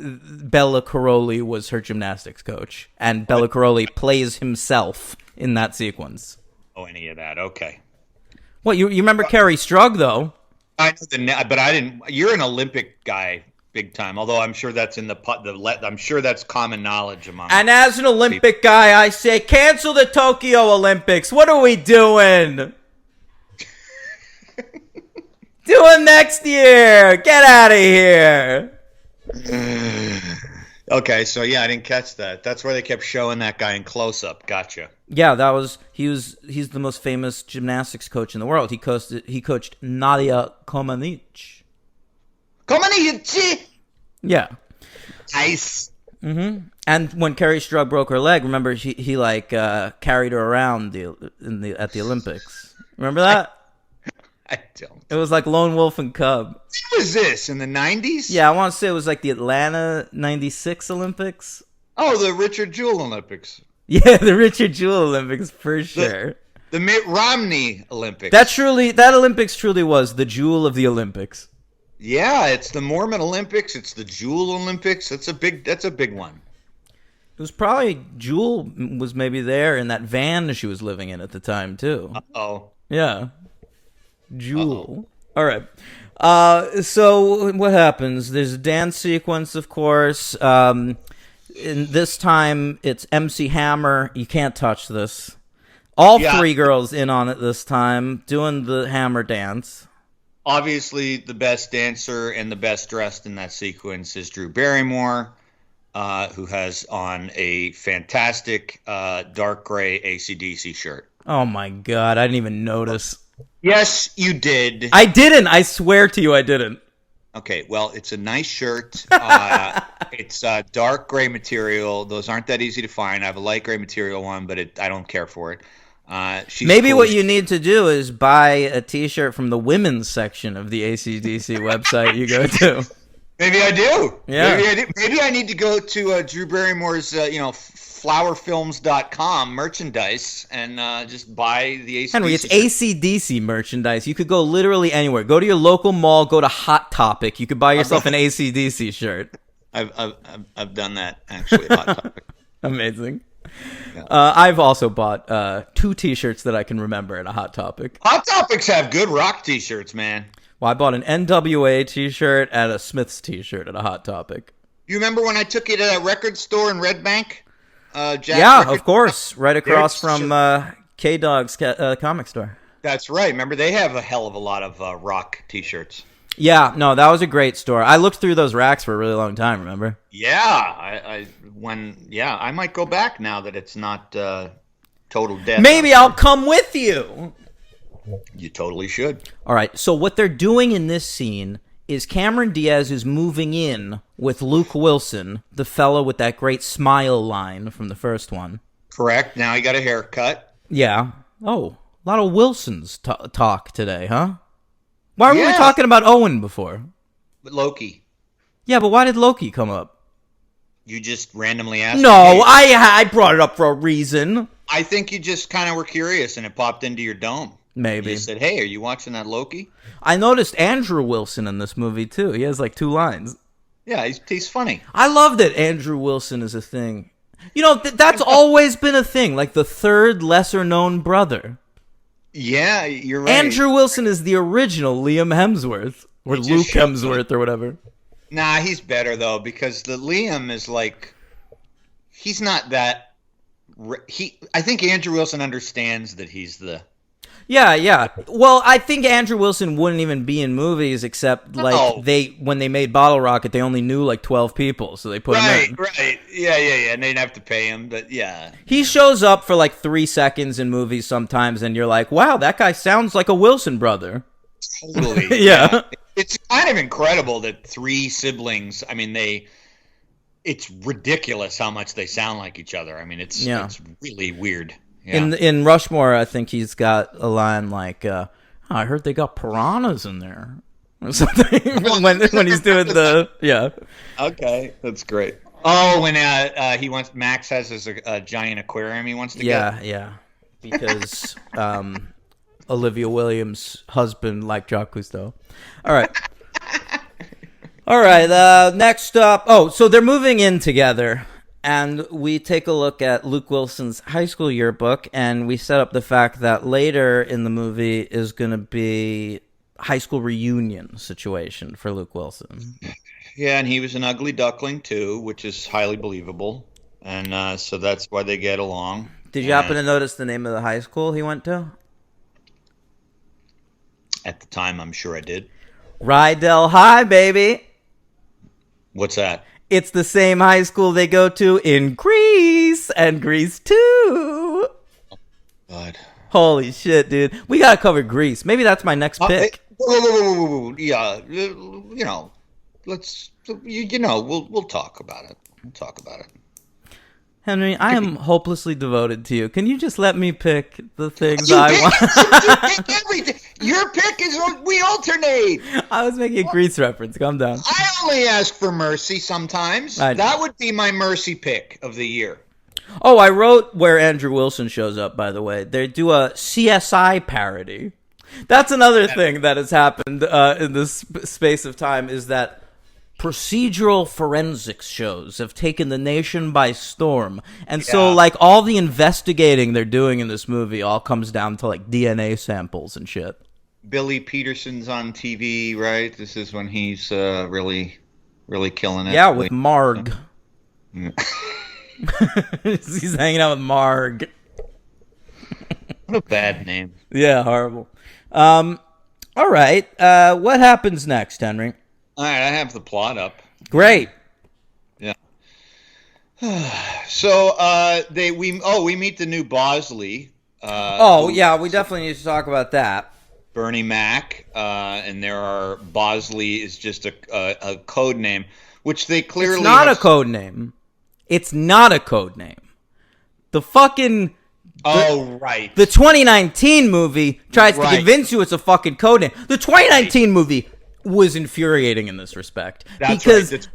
Bella Caroli was her gymnastics coach. And Bella Caroli plays himself in that sequence. Oh, any of that? Okay. What, you remember Kerry Strug, though? I know but I didn't. You're an Olympic guy, big time. Although I'm sure that's I'm sure that's common knowledge among. And as an Olympic guy, I say, cancel the Tokyo Olympics. What are we doing? Doing next year. Get out of here. Okay, so yeah, I didn't catch that. That's where they kept showing that guy in close up. Gotcha. Yeah, he's the most famous gymnastics coach in the world. He coached Nadia Comaneci. Comaneci. Yeah. Nice. Mm-hmm. And when Kerry Strug broke her leg, remember he carried her around at the Olympics. Remember that? I don't. It was like Lone Wolf and Cub. When was this, in the 90s? Yeah, I want to say it was like the Atlanta 96 Olympics. Oh, the Richard Jewell Olympics. Yeah, the Richard Jewell Olympics, for sure. The Mitt Romney Olympics. That Olympics truly was the jewel of the Olympics. Yeah, it's the Mormon Olympics. It's the Jewell Olympics. That's a big one. It was probably Jewel was maybe there in that van she was living in at the time, too. Uh-oh. Yeah. Jewel. All right. So what happens? There's a dance sequence, of course. In this time, it's MC Hammer. You can't touch this. All three girls in on it this time, doing the Hammer dance. Obviously, the best dancer and the best dressed in that sequence is Drew Barrymore, who has on a fantastic dark gray AC/DC shirt. Oh, my God. I didn't even notice. Yes, you did. I didn't. I swear to you I didn't. Okay, well, it's a nice shirt. It's dark gray material. Those aren't that easy to find. I have a light gray material one, but I don't care for it. Maybe what you need to do is buy a T-shirt from the women's section of the AC/DC website you go to. Maybe I do. Yeah. Maybe I do. Maybe I need to go to Drew Barrymore's, flowerfilms.com merchandise and just buy the AC/DC. Henry, it's AC/DC merchandise. You could go literally anywhere. Go to your local mall. Go to Hot Topic. You could buy yourself an AC/DC shirt. I've done that actually. Hot Topic. Amazing. Yeah. I've also bought 2 T-shirts that I can remember at a Hot Topic. Hot Topics have good rock T-shirts, man. Well, I bought an NWA T-shirt and a Smiths T-shirt at a Hot Topic. You remember when I took you to that record store in Red Bank? Of course. Right across from K-Dog's comic store. That's right. Remember, they have a hell of a lot of rock T-shirts. Yeah, no, that was a great store. I looked through those racks for a really long time, remember? Yeah, I might go back now that it's not total death. Maybe I'll come with you. You totally should. All right, so what they're doing in this scene is Cameron Diaz is moving in with Luke Wilson, the fellow with that great smile line from the first one. Correct. Now he got a haircut. Yeah. Oh, a lot of Wilsons talk today, huh? Why were we Yeah. talking about Owen before? But Loki, Yeah, but why did Loki come up? you just randomly asked. No, me. I brought it up for a reason. I think you just kind of were curious and it popped into your dome. Maybe. You said, hey, are you watching that Loki? I noticed Andrew Wilson in this movie, too. He has like 2 lines. Yeah, he's funny. I love that Andrew Wilson is a thing. You know, that's always been a thing, like the third lesser-known brother. Yeah, you're right. Andrew Wilson is the original Liam Hemsworth, or He just Luke showed Hemsworth, or whatever. Nah, he's better, though, because the Liam is like, he's not that... I think Andrew Wilson understands that he's the... Yeah. Well, I think Andrew Wilson wouldn't even be in movies except like when they made Bottle Rocket, they only knew like 12 people, so they put him in. Right. Yeah. And they'd have to pay him, but yeah. He shows up for like 3 seconds in movies sometimes, and you're like, wow, that guy sounds like a Wilson brother. Totally. Yeah. It's kind of incredible that 3 siblings, I mean, it's ridiculous how much they sound like each other. I mean, it's really weird. Yeah. In Rushmore, I think he's got a line like, I heard they got piranhas in there. Or something. when he's doing the... Yeah. Okay, that's great. Oh, when Max has his giant aquarium he wants to get? Yeah. Because Olivia Williams' husband liked Jacques Cousteau. All right, next up... Oh, so they're moving in together. And we take a look at Luke Wilson's high school yearbook, and we set up the fact that later in the movie is going to be high school reunion situation for Luke Wilson. Yeah, and he was an ugly duckling too, which is highly believable, and so that's why they get along. Did you happen to notice the name of the high school he went to? At the time, I'm sure I did. Rydell High, baby. What's that? It's the same high school they go to in Greece, and Greece 2. God. Holy shit, dude. We gotta cover Greece. Maybe that's my next pick. Whoa. Yeah, let's, we'll talk about it. We'll talk about it. Henry, I am hopelessly devoted to you. Can you just let me pick the things I want? You pick everything. Your pick is we alternate. I was making a Grease reference. Calm down. I only ask for mercy sometimes. That would be my mercy pick of the year. Oh, I wrote where Andrew Wilson shows up, by the way. They do a CSI parody. That's another thing that has happened in this space of time, is that procedural forensics shows have taken the nation by storm. And so, like, all the investigating they're doing in this movie all comes down to, like, DNA samples and shit. Billy Peterson's on TV, right? This is when he's really killing it. Yeah, with Marg. He's hanging out with Marg. What a bad name. Yeah, horrible. All right. What happens next, Henry? All right, I have the plot up. Great. Yeah. So we meet the new Bosley. We definitely need to talk about that. Bernie Mac, and there are Bosley is just a code name, which they clearly. It's not a code name. It's not a code name. The fucking. Right. The 2019 movie tries to convince you it's a fucking code name. The 2019 movie was infuriating in this respect. Because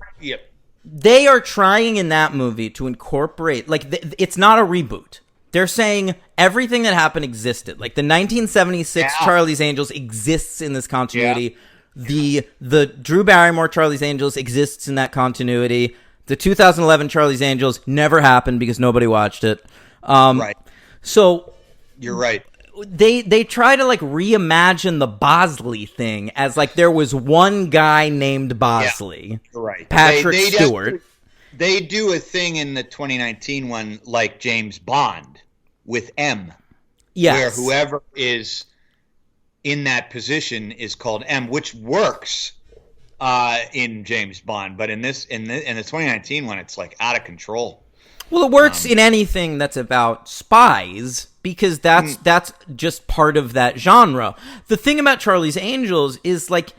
they are trying in that movie to incorporate, like, it's not a reboot. They're saying everything that happened existed. Like, the 1976 Charlie's Angels exists in this continuity. Yeah. The Drew Barrymore Charlie's Angels exists in that continuity. The 2011 Charlie's Angels never happened because nobody watched it. Right. So you're right. They try to, like, reimagine the Bosley thing as, like, there was one guy named Bosley. Yeah, you're right. Patrick Stewart. They do a thing in the 2019 one like James Bond with M. Yes. Where whoever is in that position is called M, which works in James Bond. But in the 2019 one, it's, like, out of control. Well, it works in anything that's about spies because that's just part of that genre. The thing about Charlie's Angels is like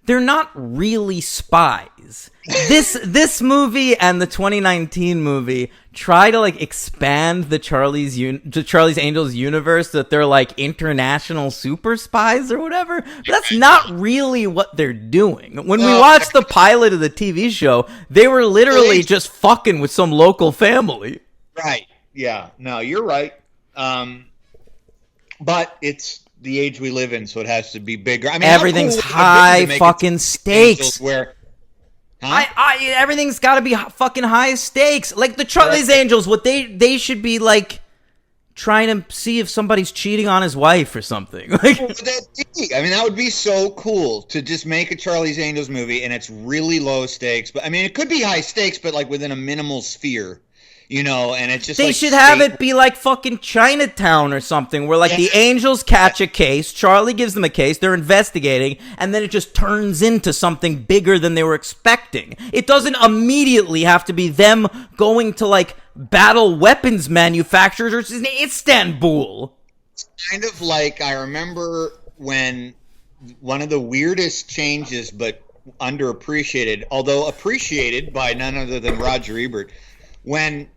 they're not really spies. This movie and the 2019 movie try to like expand the Charlie's Angels universe that they're like international super spies or whatever. But that's not really what they're doing. When we watched the pilot of the TV show, they were literally just fucking with some local family. Right. Yeah. No, you're right. But it's the age we live in, so it has to be bigger. I mean, everything's high fucking stakes. Where everything's got to be fucking high stakes. Like the Charlie's Angels, what they should be like trying to see if somebody's cheating on his wife or something. Like, I mean, that would be so cool to just make a Charlie's Angels movie, and it's really low stakes. But I mean, it could be high stakes, but like within a minimal sphere. You know, and it's just they should have it be like fucking Chinatown or something, where like the Angels catch a case, Charlie gives them a case, they're investigating, and then it just turns into something bigger than they were expecting. It doesn't immediately have to be them going to like battle weapons manufacturers in Istanbul. It's kind of like I remember when one of the weirdest changes, but underappreciated, although appreciated by none other than Roger Ebert, when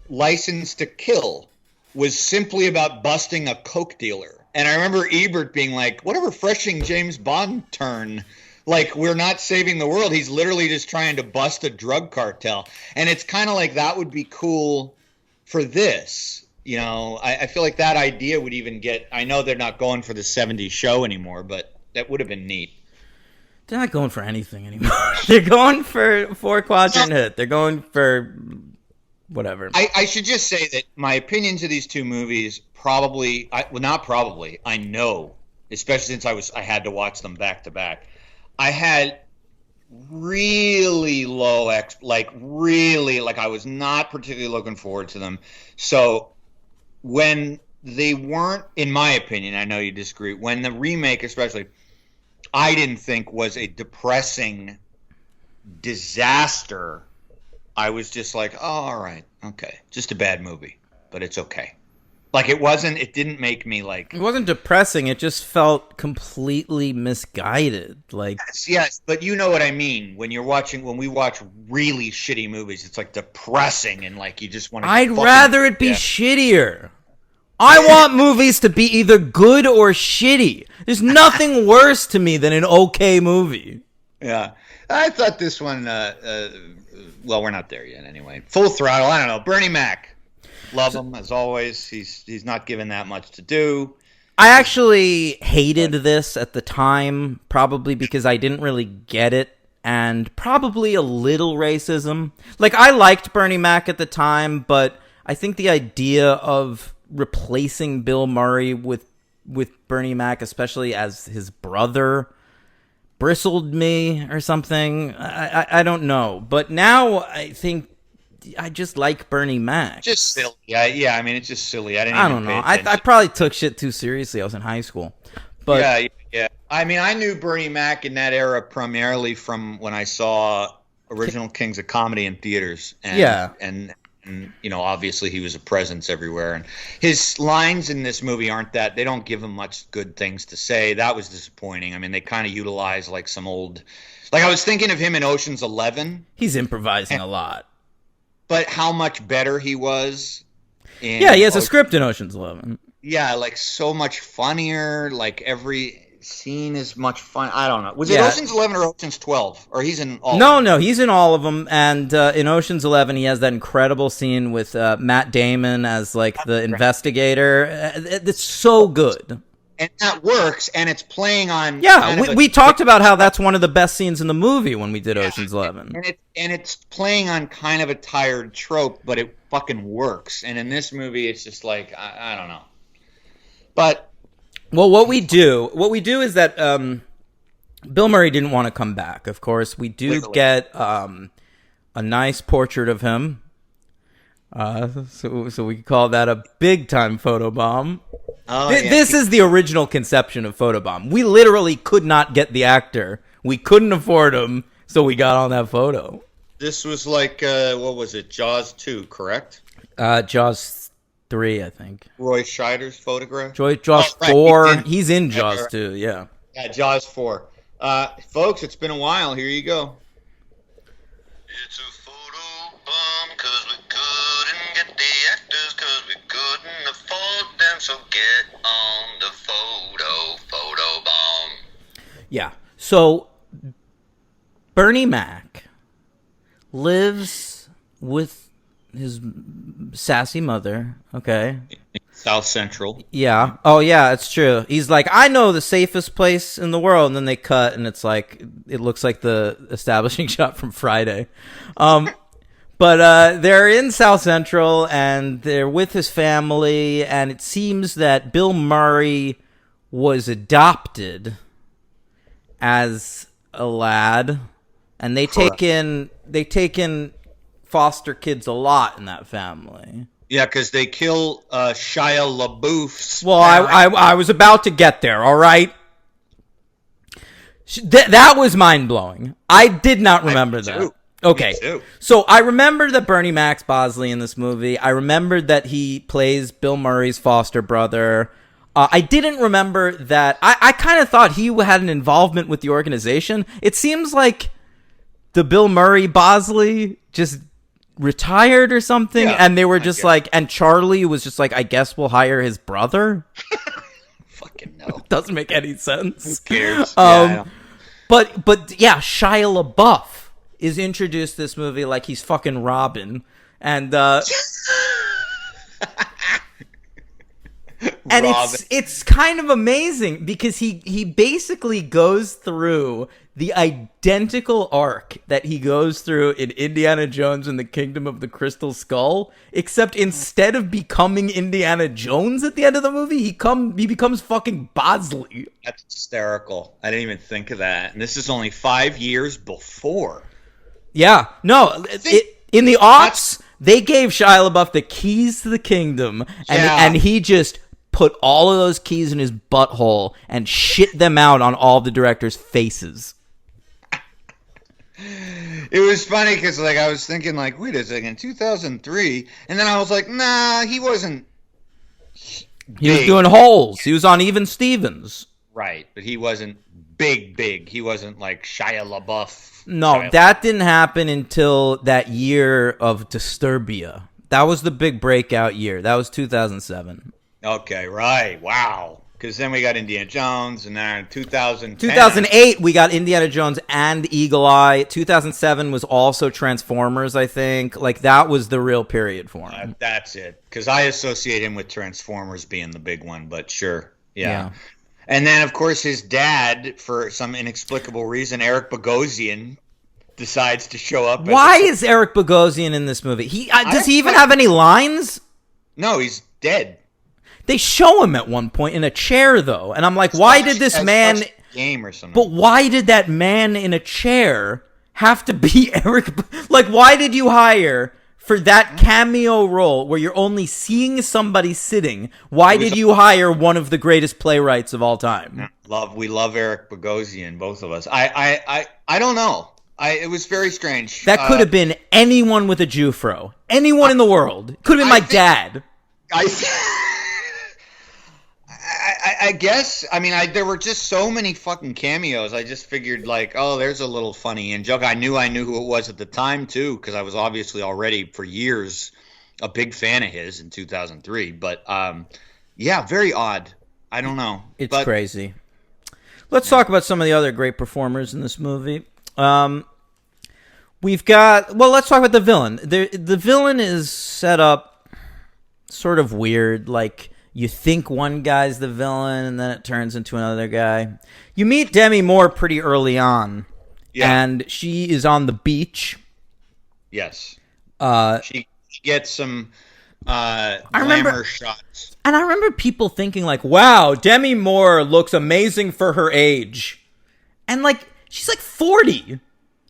License to Kill was simply about busting a coke dealer. And I remember Ebert being like, what a refreshing James Bond turn. Like, we're not saving the world. He's literally just trying to bust a drug cartel. And it's kind of like that would be cool for this. You know, I feel like that idea would even get, I know they're not going for the 70s show anymore, but that would have been neat. They're not going for anything anymore. They're going for 4-quadrant hit. They're going for whatever. I should just say that my opinions of these two movies I know, especially since I had to watch them back to back. I had really low I was not particularly looking forward to them. So when they weren't, in my opinion, I know you disagree, when the remake especially, I didn't think was a depressing disaster. I was just like, oh, all right, okay. Just a bad movie, but it's okay. Like it didn't make me like... It wasn't depressing, it just felt completely misguided. Like Yes, but you know what I mean. When we watch really shitty movies, it's like depressing and like you just want to... I'd rather it be shittier. I want movies to be either good or shitty. There's nothing worse to me than an okay movie. Yeah. I thought this one, well, we're not there yet anyway. Full Throttle, I don't know. Bernie Mac. Love him, as always. He's not given that much to do. I actually hated this at the time, probably because I didn't really get it, and probably a little racism. Like, I liked Bernie Mac at the time, but I think the idea of replacing Bill Murray with Bernie Mac, especially as his brother, bristled me or something. I don't know. But now I think I just like Bernie Mac. Just silly. Yeah, I mean, it's just silly. I don't know. I probably took shit too seriously. I was in high school. But yeah. I mean, I knew Bernie Mac in that era primarily from when I saw Original Kings of Comedy in theaters. And you know, obviously he was a presence everywhere. And his lines in this movie they don't give him much good things to say. That was disappointing. I mean, they kind of utilize like some old, like I was thinking of him in Ocean's 11. He's improvising a lot. But how much better he was. He has a script in Ocean's 11. Yeah, like so much funnier. Like every scene is much fun. I don't know. Was it Ocean's 11 or Ocean's 12? Or he's in all of them? No, he's in all of them. And in Ocean's 11, he has that incredible scene with Matt Damon as like the investigator. It's so good. And that works, and it's playing on... Yeah, we talked about how that's one of the best scenes in the movie when we did Ocean's 11. And it's playing on kind of a tired trope, but it fucking works. And in this movie, it's just like, I don't know. But... Well, what we do is that Bill Murray didn't want to come back, of course. We do get a nice portrait of him. So we call that a big-time photobomb. This is the original conception of photobomb. We literally could not get the actor. We couldn't afford him, so we got on that photo. This was like what was it? Jaws 2, correct? Jaws 3, I think. Roy Scheider's photograph. Jaws Right, 4. He's in Jaws 2, yeah. Yeah, Jaws 4. Folks, it's been a while. Here you go. It's a photo bomb, cause we couldn't get the actors, cause we couldn't afford them, so get on the photo bomb. Yeah. So Bernie Mac lives with his sassy mother, okay? South Central. Yeah. Oh, yeah, it's true. He's like, I know the safest place in the world. And then they cut, and it's like, it looks like the establishing shot from Friday. But they're in South Central, and they're with his family, and it seems that Bill Murray was adopted as a lad, and they take in foster kids a lot in that family. Yeah, because they kill Shia LaBeouf's. Well, I was about to get there, all right? That was mind-blowing. I did not remember that. Okay, so I remember that Bernie Mac's Bosley in this movie. I remembered that he plays Bill Murray's foster brother. I didn't remember that. I kind of thought he had an involvement with the organization. It seems like the Bill Murray Bosley just retired or something, and they were just like, and Charlie was just like, I guess we'll hire his brother. Fucking no. Doesn't make any sense. Who cares? But yeah, Shia LaBeouf is introduced this movie like he's fucking Robin, and and it's kind of amazing because he basically goes through the identical arc that he goes through in Indiana Jones and the Kingdom of the Crystal Skull, except instead of becoming Indiana Jones at the end of the movie, he becomes fucking Bosley. That's hysterical. I didn't even think of that. And this is only 5 years before. Yeah. No, in the aughts, they gave Shia LaBeouf the keys to the kingdom, and he just put all of those keys in his butthole and shit them out on all the directors' faces. It was funny because, like, I was thinking, like, wait a second, 2003, and then I was like, nah, he wasn't. He was doing Holes. He was on Even Stevens. Right, but he wasn't big. He wasn't like Shia LaBeouf. No, that didn't happen until that year of Disturbia. That was the big breakout year. That was 2007. Okay, right. Wow. Because then we got Indiana Jones, and then in 2008, we got Indiana Jones and Eagle Eye. 2007 was also Transformers, I think. Like, that was the real period for him. That's it. Because I associate him with Transformers being the big one, but sure. Yeah. And then, of course, his dad, for some inexplicable reason, Eric Bogosian, decides to show up. Why is Eric Bogosian in this movie? Does he even have any lines? No, he's dead. They show him at one point in a chair, though, and I'm like, why did this man? Game or something. But why did that man in a chair have to be Eric? Like, why did you hire for that cameo role where you're only seeing somebody sitting? Why did you hire one of the greatest playwrights of all time? We love Eric Bogosian, both of us. I don't know. It was very strange. That could have been anyone with a Jufro, anyone in the world. Could have been my dad. I guess. I mean, there were just so many fucking cameos. I just figured, like, oh, there's a little funny in joke. I knew who it was at the time too, because I was obviously already for years a big fan of his in 2003. But yeah, very odd. I don't know. It's crazy. Let's talk about some of the other great performers in this movie. We've got. Well, let's talk about the villain. The villain is set up sort of weird, like. You think one guy's the villain, and then it turns into another guy. You meet Demi Moore pretty early on, and she is on the beach. Yes. She gets some glamour shots. And I remember people thinking, like, wow, Demi Moore looks amazing for her age. And, like, she's like 40.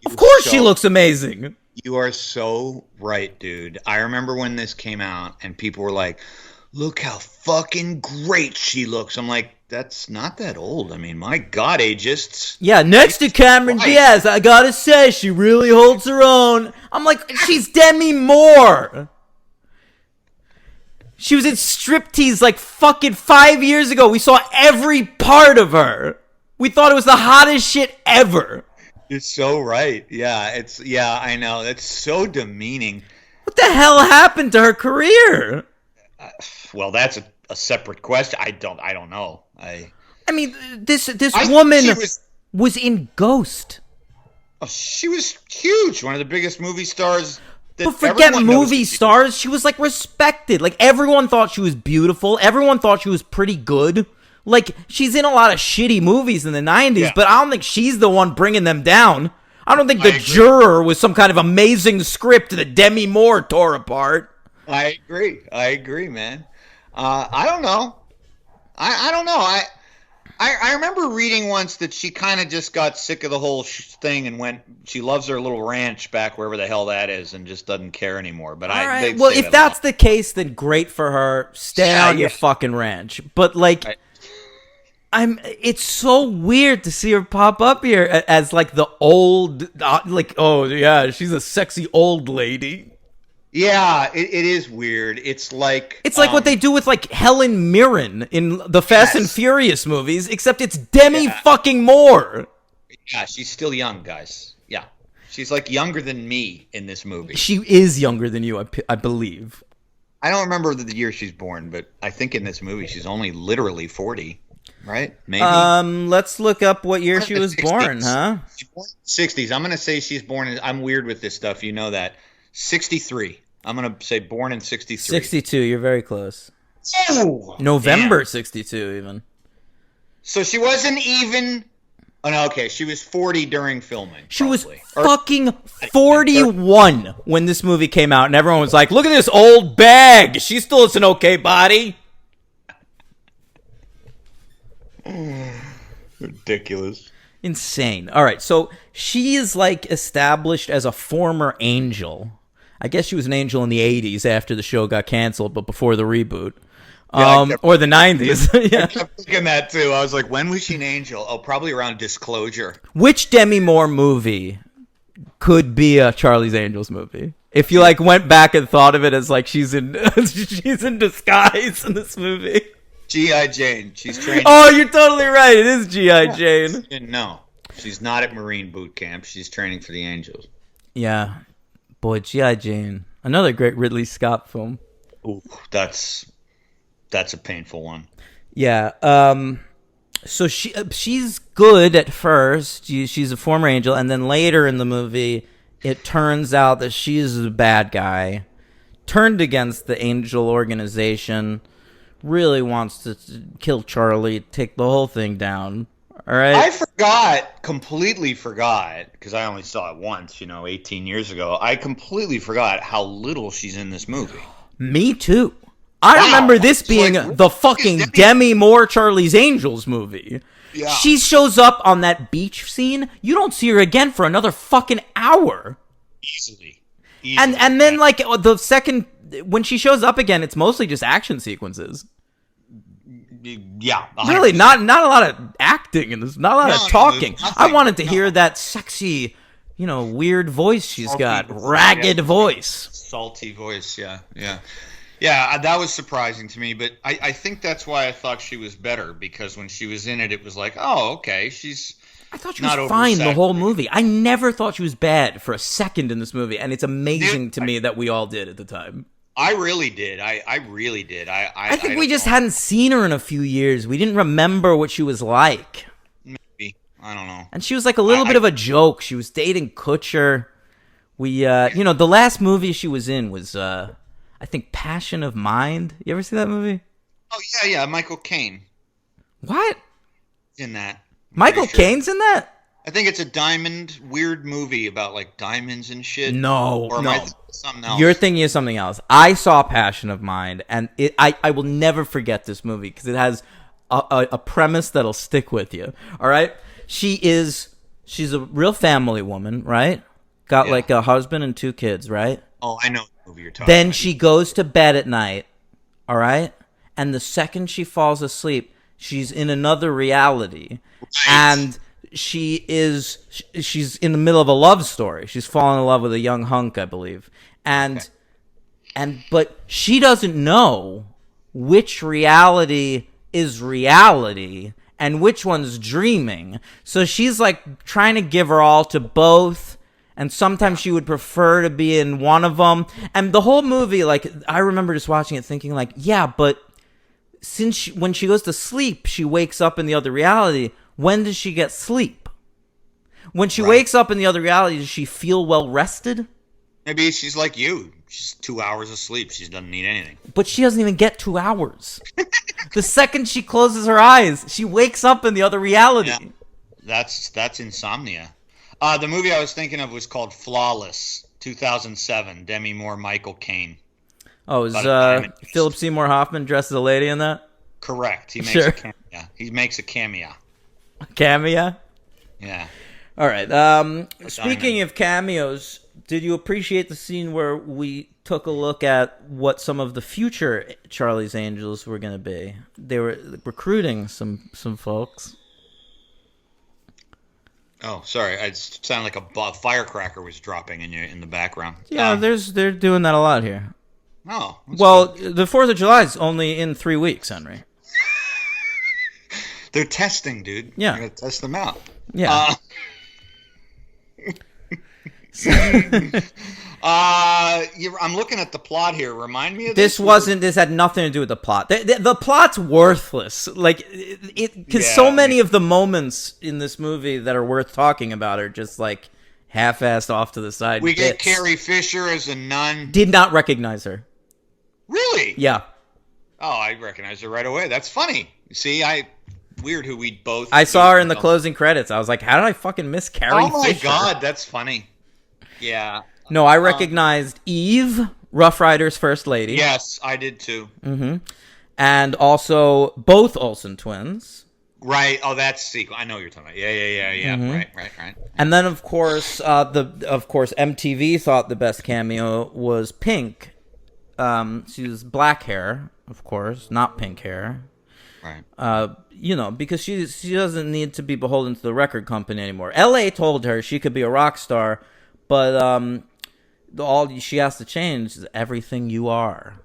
Of course she looks amazing. You are so right, dude. I remember when this came out, and people were like, look how fucking great she looks. I'm like, that's not that old. I mean, my God, ageists. Yeah, next to Cameron Diaz, I gotta say, she really holds her own. I'm like, she's Demi Moore. She was in Striptease like fucking 5 years ago. We saw every part of her. We thought it was the hottest shit ever. You're so right. Yeah, I know. That's so demeaning. What the hell happened to her career? Well, that's a separate question. I don't know. I mean, this woman she was in Ghost. She was huge. One of the biggest movie stars. But forget movie stars. She was like respected. Like everyone thought she was beautiful. Everyone thought she was pretty good. Like she's in a lot of shitty movies in the 90s, but I don't think she's the one bringing them down. I don't think The Juror was some kind of amazing script that Demi Moore tore apart. I agree, man. I don't know. I don't know. I remember reading once that she kind of just got sick of the whole thing and went. She loves her little ranch back wherever the hell that is, and just doesn't care anymore. But all right. Well, if that's the case, then great for her. Stay on your fucking ranch. But like, it's so weird to see her pop up here as like the old, like, oh yeah, she's a sexy old lady. Yeah, it is weird. It's like what they do with like Helen Mirren in the Fast and Furious movies, except it's Demi fucking Moore. Yeah, she's still young, guys. Yeah, she's like younger than me in this movie. She is younger than you, I believe. I don't remember the year she's born, but I think in this movie she's only literally 40, right? Maybe. Let's look up what year she was born, huh? She's born in the 60s. I'm gonna say she's born in. I'm weird with this stuff, you know that. 63. I'm going to say born in 63. 62, you're very close. Oh! November 62, even. So she wasn't even... Oh, no, okay. She was 40 during filming. She was fucking 41 when this movie came out, and everyone was like, look at this old bag. She still has an okay body. Ridiculous. Insane. All right, so she is, like, established as a former angel. I guess she was an angel in the 80s after the show got canceled, but before the reboot. Or the 90s. Yeah. I kept thinking that, too. I was like, when was she an angel? Oh, probably around Disclosure. Which Demi Moore movie could be a Charlie's Angels movie? If you, like, went back and thought of it as, like, she's in disguise in this movie. G.I. Jane. She's trained. Oh, you're totally right. It is G.I. Jane. No, she's not at Marine boot camp. She's training for the Angels. Yeah. Boy, G.I. Jane. Another great Ridley Scott film. Ooh, that's a painful one. Yeah. So she's good at first. She's a former angel. And then later in the movie, it turns out that she's a bad guy. Turned against the angel organization. Really wants to kill Charlie. Take the whole thing down. All right. I completely forgot, because I only saw it once, 18 years ago. I completely forgot how little she's in this movie. Me too. I remember this being the fucking Demi Moore Charlie's Angels movie. Yeah. She shows up on that beach scene. You don't see her again for another fucking hour. Easily. And then, like, the second, when she shows up again, it's mostly just action sequences. Yeah, 100%. Really, not a lot of acting and there's not a lot of talking. I wanted to hear that sexy, weird voice she's got, ragged voice, salty voice. Yeah. That was surprising to me, but I think that's why I thought she was better, because when she was in it, it was like, oh, okay, I thought she was fine the whole movie. I never thought she was bad for a second in this movie, and it's amazing to me that we all did at the time. I really did. I really did. I think we just hadn't seen her in a few years. We didn't remember what she was like. Maybe. I don't know. And she was like a little bit of a joke. She was dating Kutcher. The last movie she was in was, I think, Passion of Mind. You ever see that movie? Oh, yeah. Michael Caine. What? In that. Michael Caine's in that? I think it's a weird movie about, like, diamonds and shit. No. Something else. You're thinking of something else. I saw Passion of Mind, and I will never forget this movie because it has a premise that'll stick with you. All right? She's a real family woman, right? Got like a husband and 2 kids, right? Oh, I know the movie you're talking about. Then she goes to bed at night, all right? and the second she falls asleep, she's in another reality, Right. and she's in the middle of a love story. She's falling in love with a young hunk, I believe, but she doesn't know which reality is reality and which one's dreaming. So she's like trying to give her all to both, and sometimes she would prefer to be in one of them. And the whole movie, like, I remember just watching it thinking like, yeah, but when she goes to sleep, she wakes up in the other reality. When does she get sleep? When she wakes up in the other reality, does she feel well rested? Maybe she's like you. She's 2 hours of sleep. She doesn't need anything. But she doesn't even get 2 hours. The second she closes her eyes, she wakes up in the other reality. Yeah. That's insomnia. The movie I was thinking of was called Flawless, 2007. Demi Moore, Michael Caine. Oh, is Philip Seymour Hoffman dressed as a lady in that? Correct. He makes Sure. a cameo. He makes a cameo. Cameo? Yeah. All right. Speaking of cameos, did you appreciate the scene where we took a look at what some of the future Charlie's Angels were going to be? They were recruiting some folks. Oh, sorry. It sounded like a firecracker was dropping in the background. Yeah, they're doing that a lot here. Oh. Well, good. the 4th of July is only in 3 weeks, Henry. They're testing, dude. Yeah. You're gonna test them out. Yeah. I'm looking at the plot here. Remind me of this. This had nothing to do with the plot. The plot's worthless. Like, because so many of the moments in this movie that are worth talking about are just like half-assed off to the side. We get Carrie Fisher as a nun. Did not recognize her. Really? Yeah. Oh, I recognize her right away. That's funny. See, weird who we both. I saw her in the closing credits. I was like, how did I fucking miss Carrie Fisher? Oh my god, that's funny. Yeah. No, I recognized Eve, Rough Rider's first lady. Yes, I did too. Mm-hmm. And also both Olsen twins. Right. Oh, that's sequel. I know what you're talking about. Yeah. Mm-hmm. Right. And then, of course, MTV thought the best cameo was Pink. She was black hair, of course, not pink hair. Right. Because she doesn't need to be beholden to the record company anymore. LA told her she could be a rock star, but all she has to change is everything you are.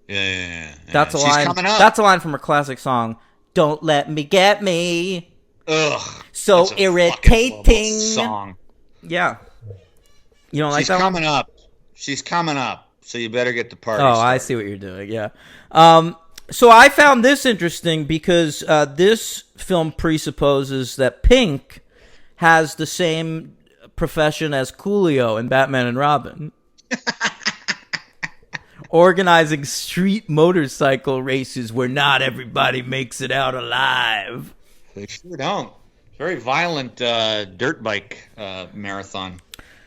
Yeah. That's a line. Coming up. That's a line from her classic song. Don't let me get me. Ugh. So irritating. Song. Yeah. You don't like She's that one? coming up. She's coming up. So you better get the party Oh, started. I see what you're doing. Yeah. So I found this interesting because this film presupposes that Pink has the same profession as Coolio in Batman and Robin. Organizing street motorcycle races where not everybody makes it out alive. They sure don't. Very violent dirt bike marathon.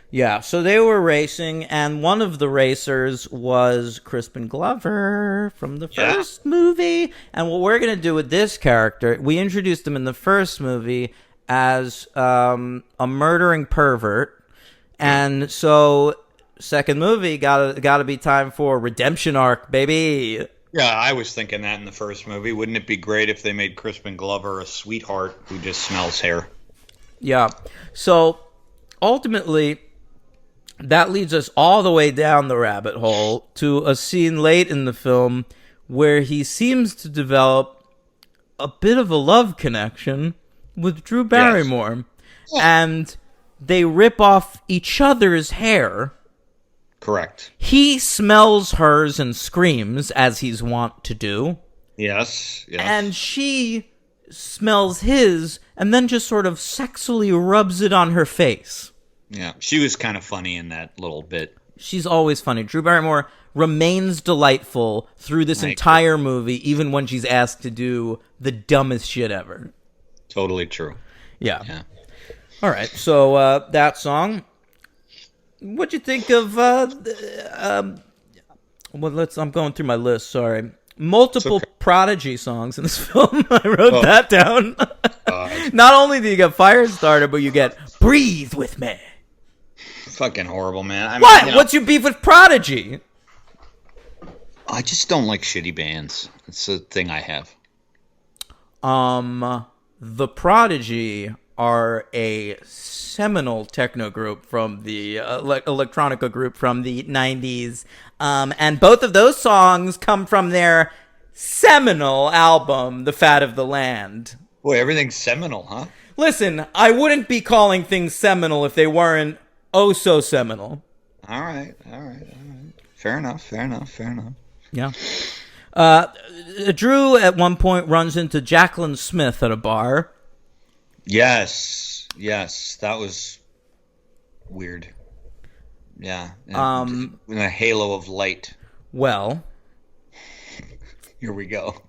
Yeah, so they were racing, and one of the racers was Crispin Glover from the first movie. And what we're going to do with this character, we introduced him in the first movie as a murdering pervert. And so, second movie, gotta be time for redemption arc, baby. Yeah, I was thinking that in the first movie. Wouldn't it be great if they made Crispin Glover a sweetheart who just smells hair? Yeah. So, ultimately, that leads us all the way down the rabbit hole to a scene late in the film where he seems to develop a bit of a love connection with Drew Barrymore. Yes. And they rip off each other's hair. Correct. He smells hers and screams, as he's wont to do. Yes. And she smells his and then just sort of sexually rubs it on her face. Yeah, she was kind of funny in that little bit. She's always funny. Drew Barrymore remains delightful through this entire movie, even when she's asked to do the dumbest shit ever. Totally true. Yeah. All right, so that song. What'd you think of? I'm going through my list. Sorry, multiple Prodigy songs in this film. I wrote that down. Not only do you get Firestarter, but you get Breathe With Me. Fucking horrible, man. What? What's your beef with Prodigy? I just don't like shitty bands. It's the thing I have. The Prodigy are a seminal techno group from the electronica group from the 90s. And both of those songs come from their seminal album, The Fat of the Land. Boy, everything's seminal, huh? Listen, I wouldn't be calling things seminal if they weren't oh so seminal. All right. Fair enough. Yeah. Drew at one point runs into Jacqueline Smith at a bar. Yes, that was weird. Yeah. In a halo of light. Well, here we go.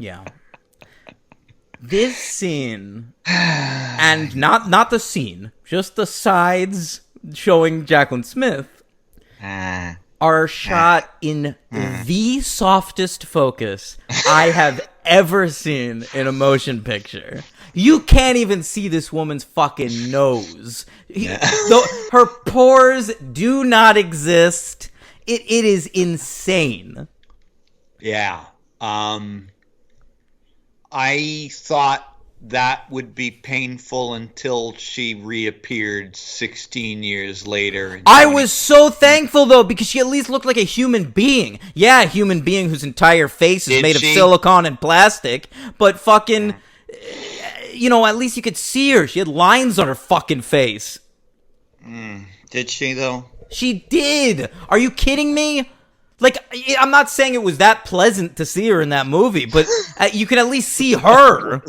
yeah. This scene, and not the scene, just the sides showing Jacqueline Smith, are shot in the softest focus I have ever seen in a motion picture. You can't even see this woman's fucking nose. Her pores do not exist. It is insane. Yeah. I thought that would be painful until she reappeared 16 years later. I was so thankful, though, because she at least looked like a human being. Yeah, a human being whose entire face is made of silicone and plastic, but fucking, at least you could see her. She had lines on her fucking face. Did she, though? She did. Are you kidding me? Like, I'm not saying it was that pleasant to see her in that movie, but you can at least see her.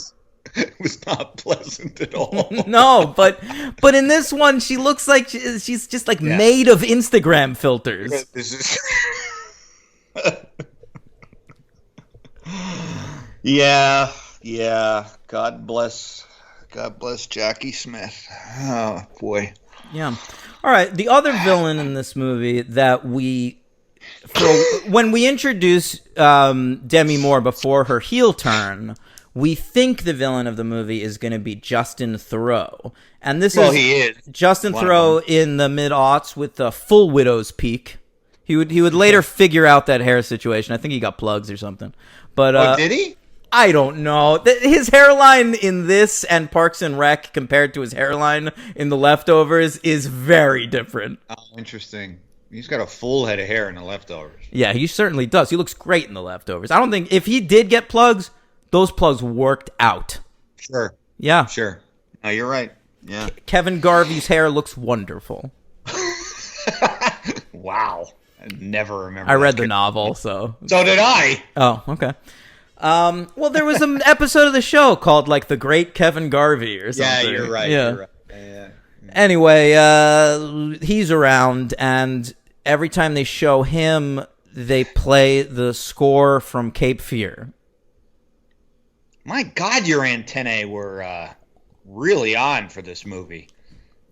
It was not pleasant at all. No, but in this one, she looks like she's just like made of Instagram filters. This is... Yeah. God bless Jackie Smith. Oh, boy. Yeah. All right. The other villain in this movie that when we introduce Demi Moore before her heel turn, we think the villain of the movie is going to be Justin Theroux. And this he is. Justin Theroux in the mid-aughts with the full widow's peak. He would later figure out that hair situation. I think he got plugs or something. But did he? I don't know. His hairline in this and Parks and Rec compared to his hairline in The Leftovers is very different. Oh, interesting. He's got a full head of hair in The Leftovers. Yeah, he certainly does. He looks great in The Leftovers. I don't think if he did get plugs, those plugs worked out. Sure. Yeah. Sure. No, you're right. Yeah. Kevin Garvey's hair looks wonderful. Wow. I never remember. I read the novel, so. So did I. Oh, okay. Well, there was an episode of the show called like The Great Kevin Garvey or something. Yeah, you're right. Yeah. You're right. Yeah. Anyway, he's around, and every time they show him, they play the score from Cape Fear. My God, your antennae were really on for this movie.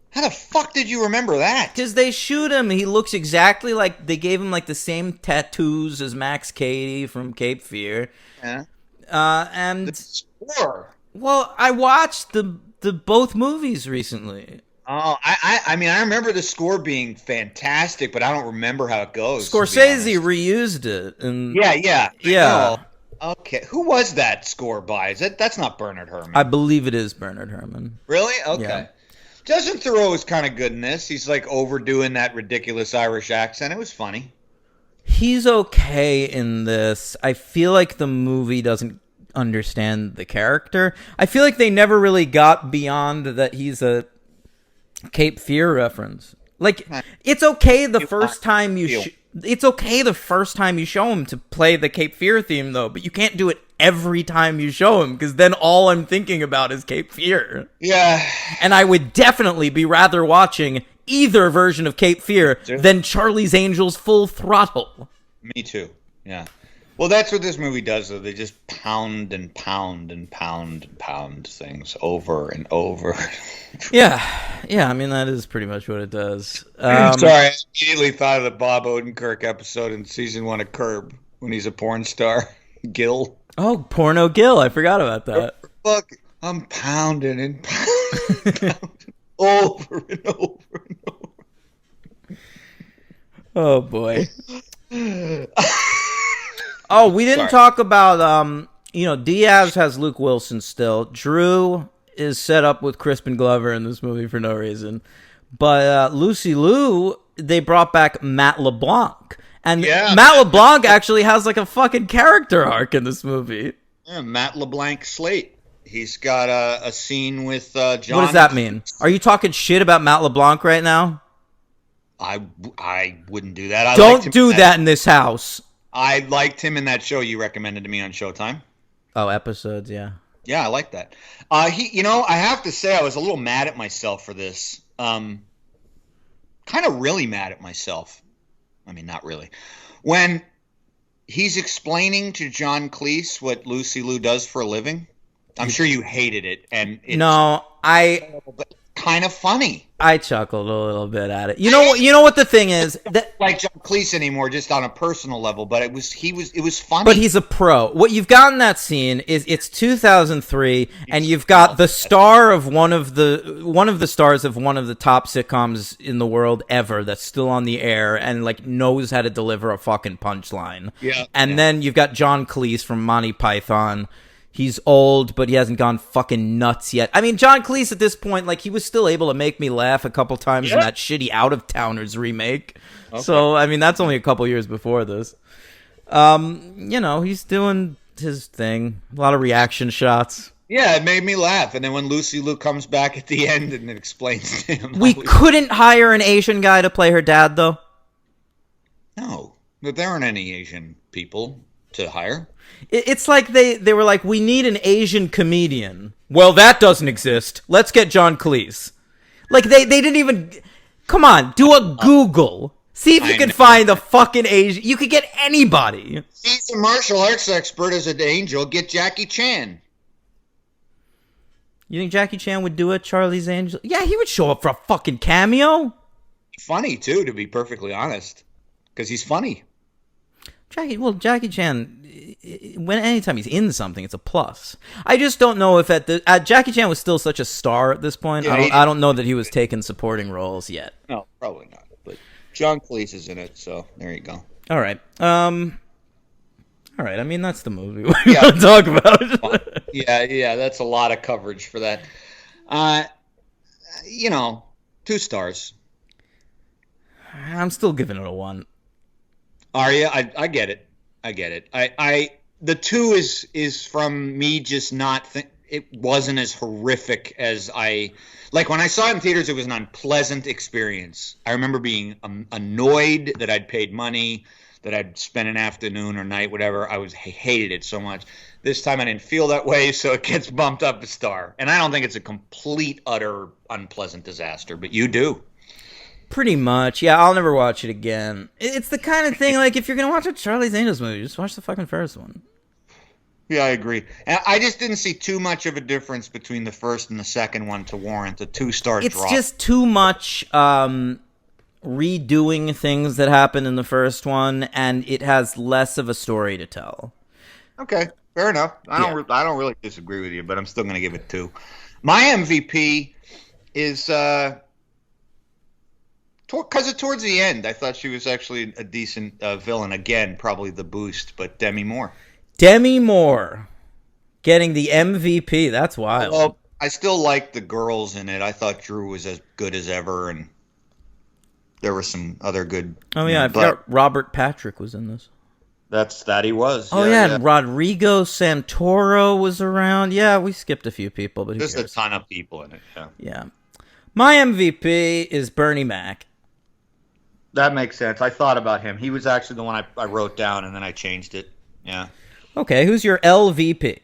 How the fuck did you remember that? Because they shoot him. He looks exactly like they gave him like the same tattoos as Max Cady from Cape Fear. Yeah. And the score. Well, I watched the both movies recently. Oh, I mean, I remember the score being fantastic, but I don't remember how it goes. Scorsese reused it. And yeah. Yeah. Okay, who was that score by? That's not Bernard Herrmann? I believe it is Bernard Herrmann. Really? Okay. Yeah. Justin Theroux is kind of good in this. He's like overdoing that ridiculous Irish accent. It was funny. He's okay in this. I feel like the movie doesn't understand the character. I feel like they never really got beyond that he's a Cape Fear reference. Like, it's okay the first time you show him to play the Cape Fear theme, though, but you can't do it every time you show him, because then all I'm thinking about is Cape Fear. Yeah. And I would definitely be rather watching either version of Cape Fear than Charlie's Angels Full Throttle. Me too. Yeah. Well, that's what this movie does, though. They just pound and pound and pound and pound things over and over. Yeah. I mean, that is pretty much what it does. Sorry, I immediately thought of the Bob Odenkirk episode in season 1 of Curb when he's a porn star. Gil. Oh, Porno Gil. I forgot about that. Look, I'm pounding and pounding over and over and over. Oh boy. Oh, we didn't talk about Diaz has Luke Wilson still. Drew is set up with Crispin Glover in this movie for no reason. But Lucy Liu, they brought back Matt LeBlanc. And Matt LeBlanc actually has like a fucking character arc in this movie. Yeah, Matt LeBlanc Slate. He's got a scene with John. What does that mean? Are you talking shit about Matt LeBlanc right now? I wouldn't do that. Don't do that in this house. I liked him in that show you recommended to me on Showtime. Oh, episodes, yeah. Yeah, I like that. I have to say I was a little mad at myself for this. Kind of really mad at myself. I mean, not really. When he's explaining to John Cleese what Lucy Liu does for a living, I'm sure you hated it, and it's kind of funny. I chuckled a little bit at it. You know what the thing is? Like John Cleese anymore, just on a personal level, but it was funny. But he's a pro. What you've got in that scene is it's 2003, and you've got the star of one of the stars of one of the top sitcoms in the world ever that's still on the air and like knows how to deliver a fucking punchline. Yeah. And then you've got John Cleese from Monty Python. He's old, but he hasn't gone fucking nuts yet. I mean, John Cleese at this point, like, he was still able to make me laugh a couple times in that shitty Out of Towners remake. Okay. So, I mean, that's only a couple years before this. He's doing his thing. A lot of reaction shots. Yeah, it made me laugh. And then when Lucy Liu comes back at the end and it explains to him. We couldn't hire an Asian guy to play her dad, though? No, but there aren't any Asian people to hire. It's like they were like, we need an Asian comedian. Well, that doesn't exist. Let's get John Cleese. Like, they didn't even... Come on, do a Google. See if you can find a fucking Asian... You could get anybody. He's a martial arts expert as an angel. Get Jackie Chan. You think Jackie Chan would do it, Charlie's Angel? Yeah, he would show up for a fucking cameo. Funny, too, to be perfectly honest. Because he's funny. Jackie Chan, anytime he's in something, it's a plus. I just don't know if Jackie Chan was still such a star at this point. Yeah, I don't know that he was taking supporting roles yet. No, probably not. But John Cleese is in it, so there you go. All right. All right. I mean, that's the movie we're going to talk about. yeah, that's a lot of coverage for that. 2 stars. I'm still giving it a 1. Are you? I get it. The 2 is from me just not it wasn't as horrific as like when I saw it in theaters. It was an unpleasant experience. I remember being annoyed that I'd paid money, that I'd spent an afternoon or night, whatever. I hated it so much. This time I didn't feel that way, so it gets bumped up a star. And I don't think it's a complete, utter, unpleasant disaster, but you do. Pretty much, yeah. I'll never watch it again. It's the kind of thing, like, if you're gonna watch a Charlie's Angels movie, just watch the fucking first one. Yeah, I agree. And I just didn't see too much of a difference between the first and the second one to warrant a 2-star drop. It's just too much redoing things that happened in the first one, and it has less of a story to tell. Okay, fair enough. I don't really disagree with you, but I'm still gonna give it 2. My MVP is. Because towards the end, I thought she was actually a decent villain. Again, probably the boost, but Demi Moore. Demi Moore getting the MVP. That's wild. Well, I still liked the girls in it. I thought Drew was as good as ever, and there were some other good. Oh, yeah. I forgot Robert Patrick was in this. That he was. Oh, yeah. And Rodrigo Santoro was around. Yeah, we skipped a few people, but there's a ton of people in it. Yeah. My MVP is Bernie Mac. That makes sense. I thought about him. He was actually the one I wrote down, and then I changed it. Yeah. Okay, who's your LVP?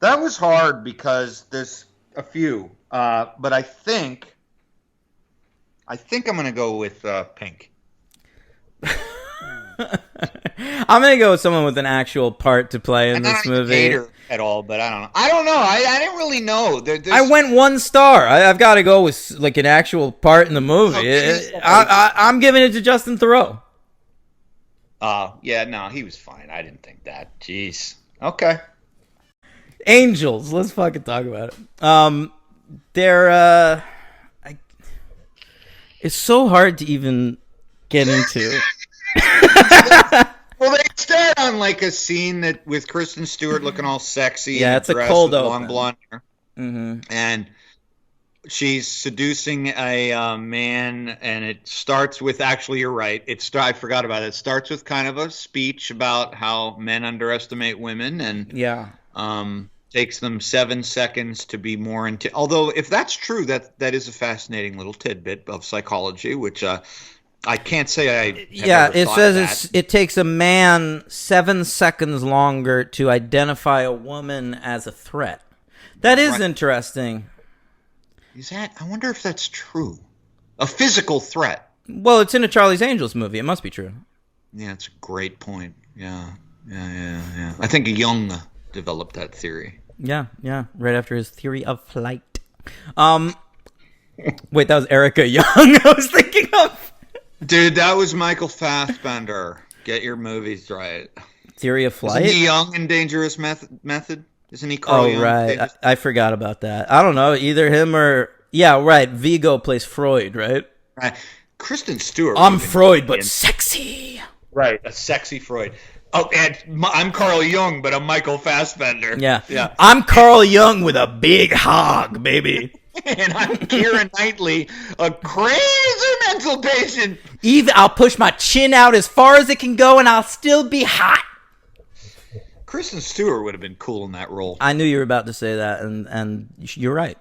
That was hard because there's a few, but I think I'm going to go with Pink. I'm going to go with someone with an actual part to play in this movie. Hate her at all, but I don't know. I didn't really know. I went 1 star. I've got to go with like an actual part in the movie. I'm giving it to Justin Theroux. Yeah, no, he was fine. I didn't think that. Jeez. Okay. Angels. Let's fucking talk about it. It's so hard to even get into. Well, they start on like a scene that with Kristen Stewart looking all sexy. Yeah, in it's a dress cold with open. long blonde hair. Mm-hmm. And she's seducing a man, and it starts with, actually, you're right. I forgot about it. It starts with kind of a speech about how men underestimate women, and Yeah. takes them 7 seconds to be more into. Although, if that's true, that is a fascinating little tidbit of psychology, which I can't say I have ever It thought says that. it takes a man 7 seconds longer to identify a woman as a threat. That is Right. interesting. Is that? I wonder if that's true. A physical threat. Well, it's in a Charlie's Angels movie. It must be true. Yeah, it's a great point. Yeah. I think Jung developed that theory. Yeah. Right after his theory of flight. Wait, that was Erica Young I was thinking of. Dude, that was Michael Fassbender. Get your movies right. Theory of Isn't flight? he Young in Dangerous Method? Isn't he Carl Jung? Right. I forgot about that. I don't know. Either him or... Yeah, right. Vigo plays Freud, right? Right. Kristen Stewart. I'm Freud, but sexy. Right, a sexy Freud. Oh, and I'm Carl Jung, but I'm Michael Fassbender. Yeah. I'm Carl Jung with a big hog, baby. And I'm Keira Knightley, a crazy mental patient. Even I'll push my chin out as far as it can go, and I'll still be hot. Kristen Stewart would have been cool in that role. I knew you were about to say that, and you're right.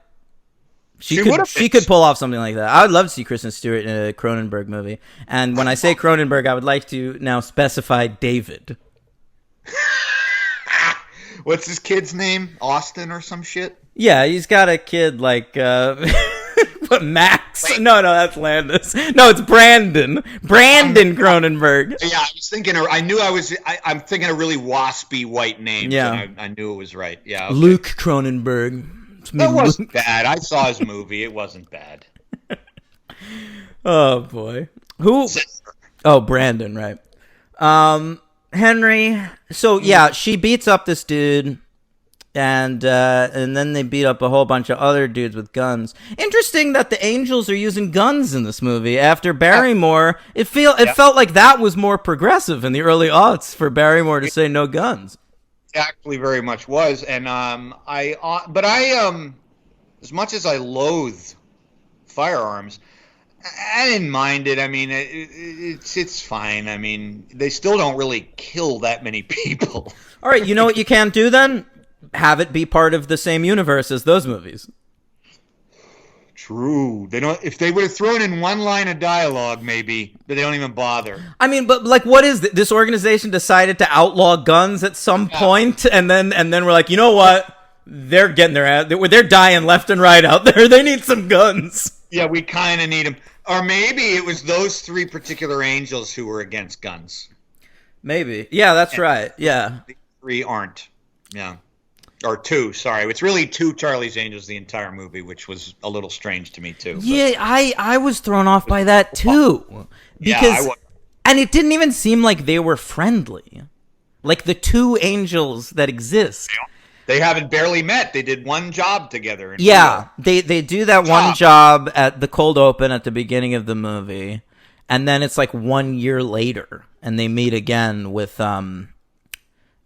She would've could been. pull off something like that. I would love to see Kristen Stewart in a Cronenberg movie. And when I say Cronenberg, I would like to now specify David. What's his kid's name? Austin or some shit? Yeah, he's got a kid like what, Max? Wait. No, that's Landis. No, it's Brandon. Brandon Cronenberg. Yeah, I was thinking. I'm thinking a really waspy white name. Yeah, so I knew it was right. Yeah, okay. Luke Cronenberg. That wasn't bad. I saw his movie. It wasn't bad. Oh boy, who? Oh, Brandon, right? Henry. So yeah, she beats up this dude. And then they beat up a whole bunch of other dudes with guns. Interesting that the Angels are using guns in this movie. After Barrymore, it felt like that was more progressive in the early aughts for Barrymore to say no guns. It actually very much was, and I as much as I loathe firearms, I didn't mind it. I mean, it's fine. I mean, they still don't really kill that many people. All right, you know what you can't do then? Have it be part of the same universe as those movies. True. They don't. If they would have thrown in one line of dialogue, maybe, but they don't even bother. I mean, but like, what is this organization decided to outlaw guns at some point, and then we're like, you know what? They're getting their ass. They're dying left and right out there. They need some guns. Yeah, we kind of need them. Or maybe it was those 3 particular angels who were against guns. Maybe. Yeah, that's right. Yeah. The 3 aren't. Yeah. Or 2, sorry. It's really 2 Charlie's Angels the entire movie, which was a little strange to me, too. Yeah, I was thrown off by that, too. Because, and it didn't even seem like they were friendly. Like the 2 angels that exist. They haven't barely met. They did one job together. Yeah, they do that one job at the cold open at the beginning of the movie. And then it's like 1 year later. And they meet again with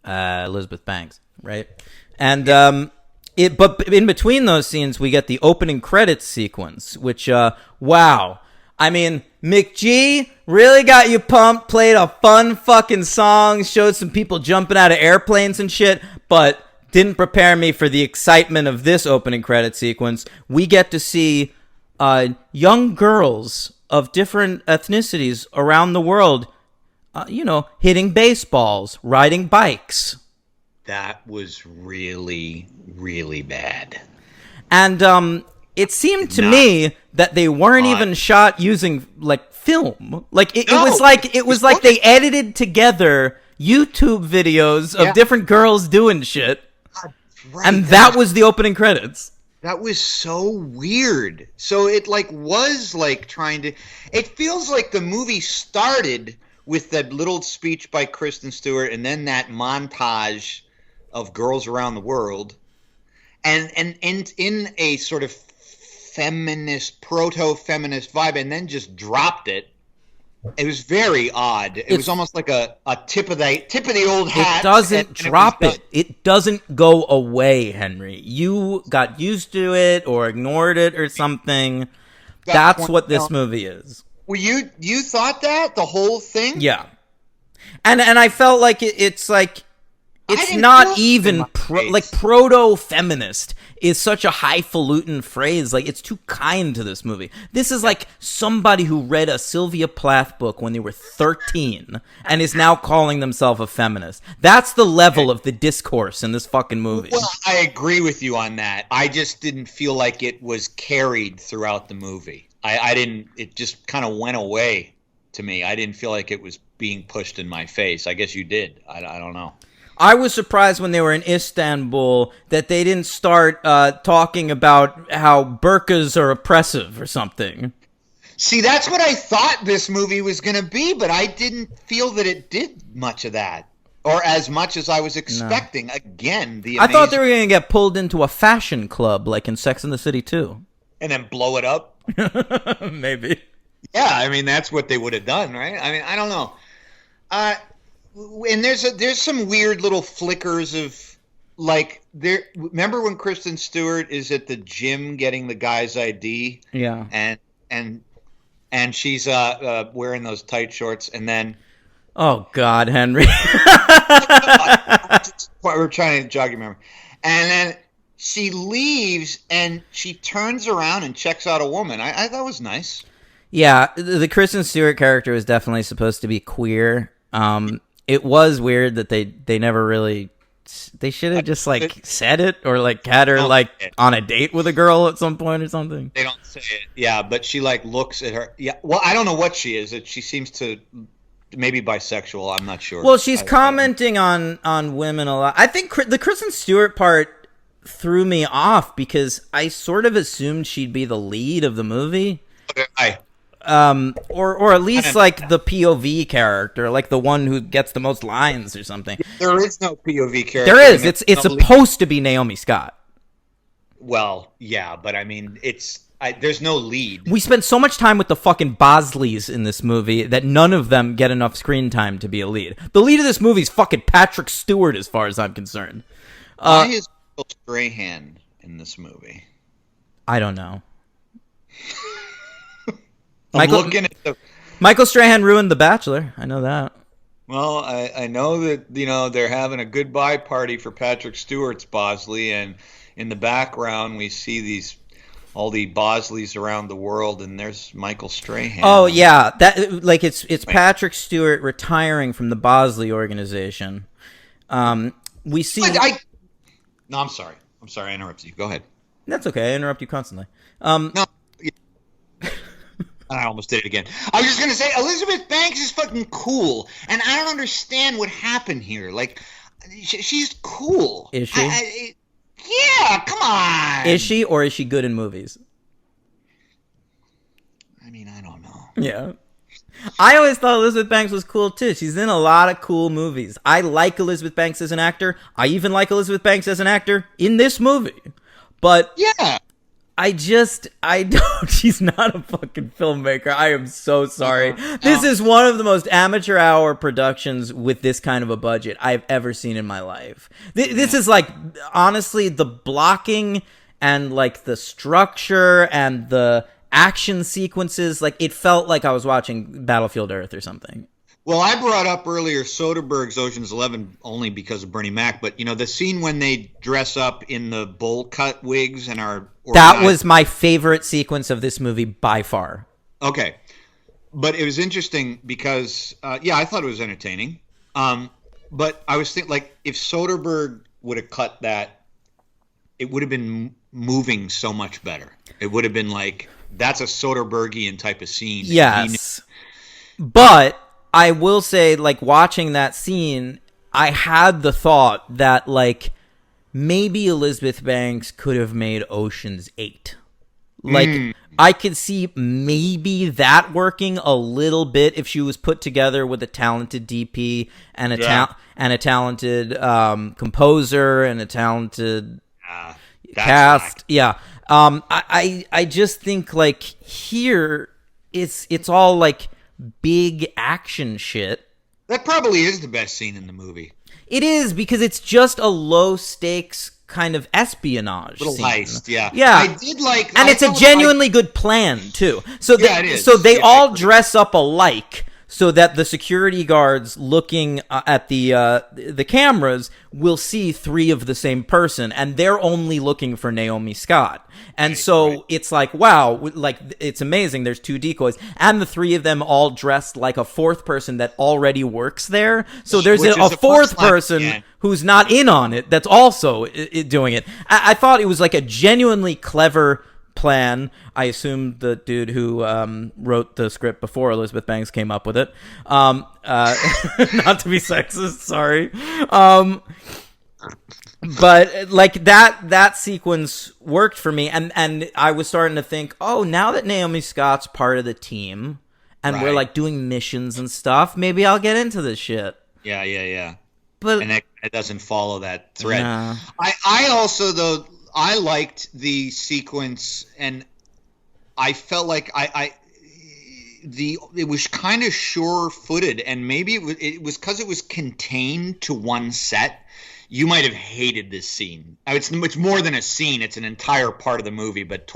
Elizabeth Banks, right? And but in between those scenes, we get the opening credits sequence, which wow, I mean, McG really got you pumped, played a fun fucking song, showed some people jumping out of airplanes and shit, but didn't prepare me for the excitement of this opening credit sequence. We get to see young girls of different ethnicities around the world, hitting baseballs, riding bikes. That was really, really bad. And it seemed to me that they weren't even shot using like film. Like it was like they edited together YouTube videos of different girls doing shit. Right, and that was the opening credits. That was so weird. So it was trying to. It feels like the movie started with that little speech by Kristen Stewart, and then that montage of girls around the world, and in a sort of feminist, proto-feminist vibe, and then just dropped it It was very odd. It was almost like a tip of the old hat. It doesn't and drop it. Was it. It doesn't go away, Henry. You got used to it or ignored it or something. That's what this movie is. Well, you thought that the whole thing? Yeah, and I felt like it's like it's not even like proto-feminist is such a highfalutin phrase. Like, it's too kind to this movie. This is like somebody who read a Sylvia Plath book when they were 13 and is now calling themselves a feminist. That's the level of the discourse in this fucking movie. Well, I agree with you on that. I just didn't feel like it was carried throughout the movie. I didn't. It just kind of went away to me. I didn't feel like it was being pushed in my face. I guess you did. I don't know. I was surprised when they were in Istanbul that they didn't start talking about how burqas are oppressive or something. See, that's what I thought this movie was going to be, but I didn't feel that it did much of that, or as much as I was expecting. No. Again, I thought they were going to get pulled into a fashion club, like in Sex and the City 2. And then blow it up? Maybe. Yeah, I mean, that's what they would have done, right? I mean, I don't know. And there's some weird little flickers of, like, there. Remember when Kristen Stewart is at the gym getting the guy's ID? Yeah. And she's wearing those tight shorts, and then. Oh God, Henry. We're trying to jog your memory, and then she leaves and she turns around and checks out a woman. I thought it was nice. Yeah, the Kristen Stewart character was definitely supposed to be queer. It was weird that they never really. They should have just like said it, or like had her like on a date with a girl at some point or something. They don't say it. Yeah, but she like looks at her. Yeah, well, I don't know what she is. She seems to maybe bisexual. I'm not sure. Well, she's commenting on women a lot. I think the Kristen Stewart part threw me off because I sort of assumed she'd be the lead of the movie. Or at least like the POV character, like the one who gets the most lines or something. There is no POV character. There is. It's supposed to be Naomi Scott. Well, yeah, but I mean, there's no lead. We spent so much time with the fucking Bosleys in this movie that none of them get enough screen time to be a lead. The lead of this movie is fucking Patrick Stewart, as far as I'm concerned. Why is Michael Strahan in this movie? I don't know. Michael Strahan ruined The Bachelor. I know that. Well, I know that, they're having a goodbye party for Patrick Stewart's Bosley, and in the background we see all the Bosleys around the world, and there's Michael Strahan. Oh yeah, that like it's Patrick Stewart retiring from the Bosley organization. We see. No, I'm sorry. I interrupted you. Go ahead. That's okay. I interrupt you constantly. No. I almost did it again. I was just going to say, Elizabeth Banks is fucking cool, and I don't understand what happened here. Like, she's cool. Is she? Yeah, come on. Is she, or is she good in movies? I mean, I don't know. Yeah. I always thought Elizabeth Banks was cool, too. She's in a lot of cool movies. I like Elizabeth Banks as an actor. I even like Elizabeth Banks as an actor in this movie. But... yeah. I don't, she's not a fucking filmmaker. I am so sorry. This is one of the most amateur hour productions with this kind of a budget I've ever seen in my life. This is like, honestly, the blocking and like the structure and the action sequences, like it felt like I was watching Battlefield Earth or something. Well, I brought up earlier Soderbergh's Ocean's 11 only because of Bernie Mac, but the scene when they dress up in the bowl cut wigs and are that was my favorite sequence of this movie by far. Okay, but it was interesting because I thought it was entertaining. But I was thinking, like, if Soderbergh would have cut that, it would have been moving so much better. It would have been like, that's a Soderberghian type of scene. Yes, but I will say, like, watching that scene, I had the thought that, like, maybe Elizabeth Banks could have made Ocean's 8. Like, I could see maybe that working a little bit if she was put together with a talented DP and a talented composer and a talented cast. Yeah. I just think, like, here, it's all, like, big action shit. That probably is the best scene in the movie. It is, because it's just a low stakes kind of espionage Little scene. heist, yeah. Yeah. I did like... And it's a genuinely good plan, too. So Yeah, they, it is. so they Yeah, I all agree. dress up alike so that the security guards looking at the cameras will see three of the same person, and they're only looking for Naomi Scott. And so it's like, wow, like, it's amazing. There's two decoys, and the three of them all dressed like a fourth person that already works there. So there's Which a is a fourth punchline, person yeah. who's not in on it that's also doing it. I thought it was like a genuinely clever plan. I assume the dude who wrote the script before Elizabeth Banks came up with it. Not to be sexist, sorry. But like that sequence worked for me, and I was starting to think, oh, now that Naomi Scott's part of the team and we're Right. like doing missions and stuff, maybe I'll get into this shit. Yeah. But And it doesn't follow that thread. Nah. I also, though, I liked the sequence, and I felt like it was kind of sure-footed, and maybe it was because it was contained to one set. You might have hated this scene. It's more than a scene; it's an entire part of the movie. But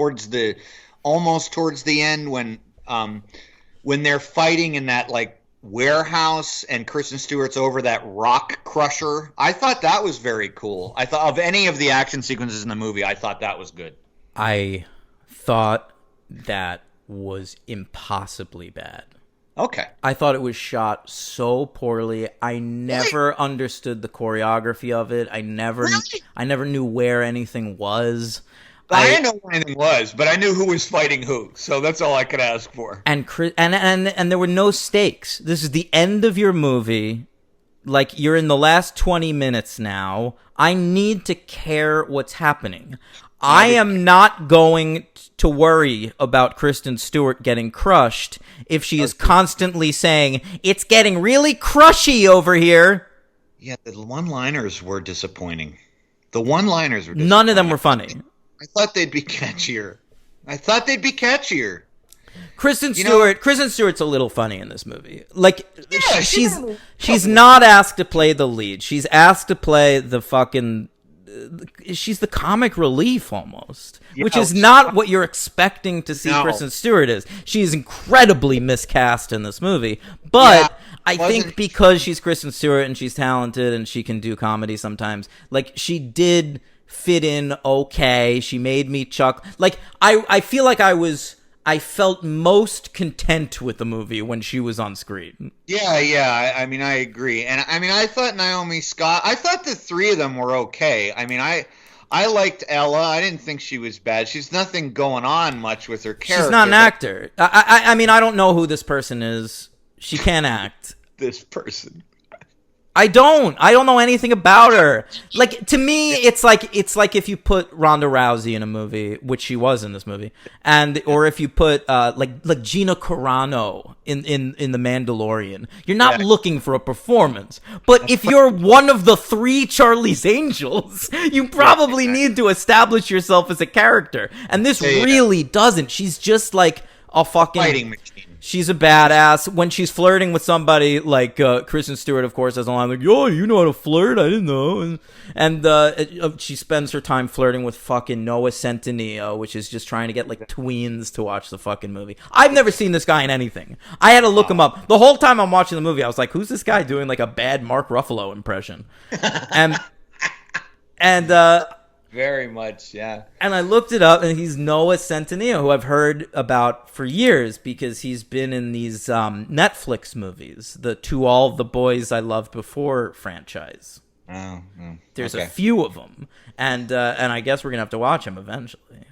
almost towards the end, when they're fighting in that like warehouse and Kristen Stewart's over that rock crusher, I thought that was very cool. I thought of any of the action sequences in the movie, I thought that was good. I thought that was impossibly bad. Okay. I thought it was shot so poorly. I never understood the choreography of it. I never knew where anything was. I didn't know what anything was, but I knew who was fighting who, so that's all I could ask for. And there were no stakes. This is the end of your movie. Like, you're in the last 20 minutes now. I need to care what's happening. I am not going to worry about Kristen Stewart getting crushed if she is constantly saying, it's getting really crushy over here. Yeah, the one-liners were disappointing. None None of them were funny. I thought they'd be catchier. Kristen Stewart's a little funny in this movie. Like, Yeah, she's not asked to play the lead. She's asked to play the fucking... she's the comic relief almost, which is not what you're expecting to see. No. Kristen Stewart is. She is incredibly miscast in this movie, but I think because she's Kristen Stewart and she's talented and she can do comedy sometimes, like, she did fit in okay. She made me chuckle. Like, I feel like I felt most content with the movie when she was on screen. Yeah. I mean, I agree. And I mean, I thought Naomi Scott, I thought the three of them were okay. I mean, I liked Ella. I didn't think she was bad. She's nothing going on much with her character. She's not an actor. I mean, I don't know who this person is. She can't act. This person. I don't know anything about her. Like, to me, it's like if you put Ronda Rousey in a movie, which she was in this movie, or if you put like Gina Carano in The Mandalorian. You're not looking for a performance, but if you're one of the three Charlie's Angels, you probably need to establish yourself as a character. And this really doesn't. She's just like a fucking Fighting machine. She's a badass. When she's flirting with somebody, like Kristen Stewart, of course, has a line like, "Yo, you know how to flirt? I didn't know." And she spends her time flirting with fucking Noah Centineo, which is just trying to get like tweens to watch the fucking movie. I've never seen this guy in anything. I had to look him up. The whole time I'm watching the movie, I was like, "Who's this guy doing like a bad Mark Ruffalo impression?" And Very much, yeah. And I looked it up, and he's Noah Centineo, who I've heard about for years because he's been in these Netflix movies, the To All the Boys I Loved Before franchise. Oh, There's a few of them, and I guess we're gonna have to watch him eventually.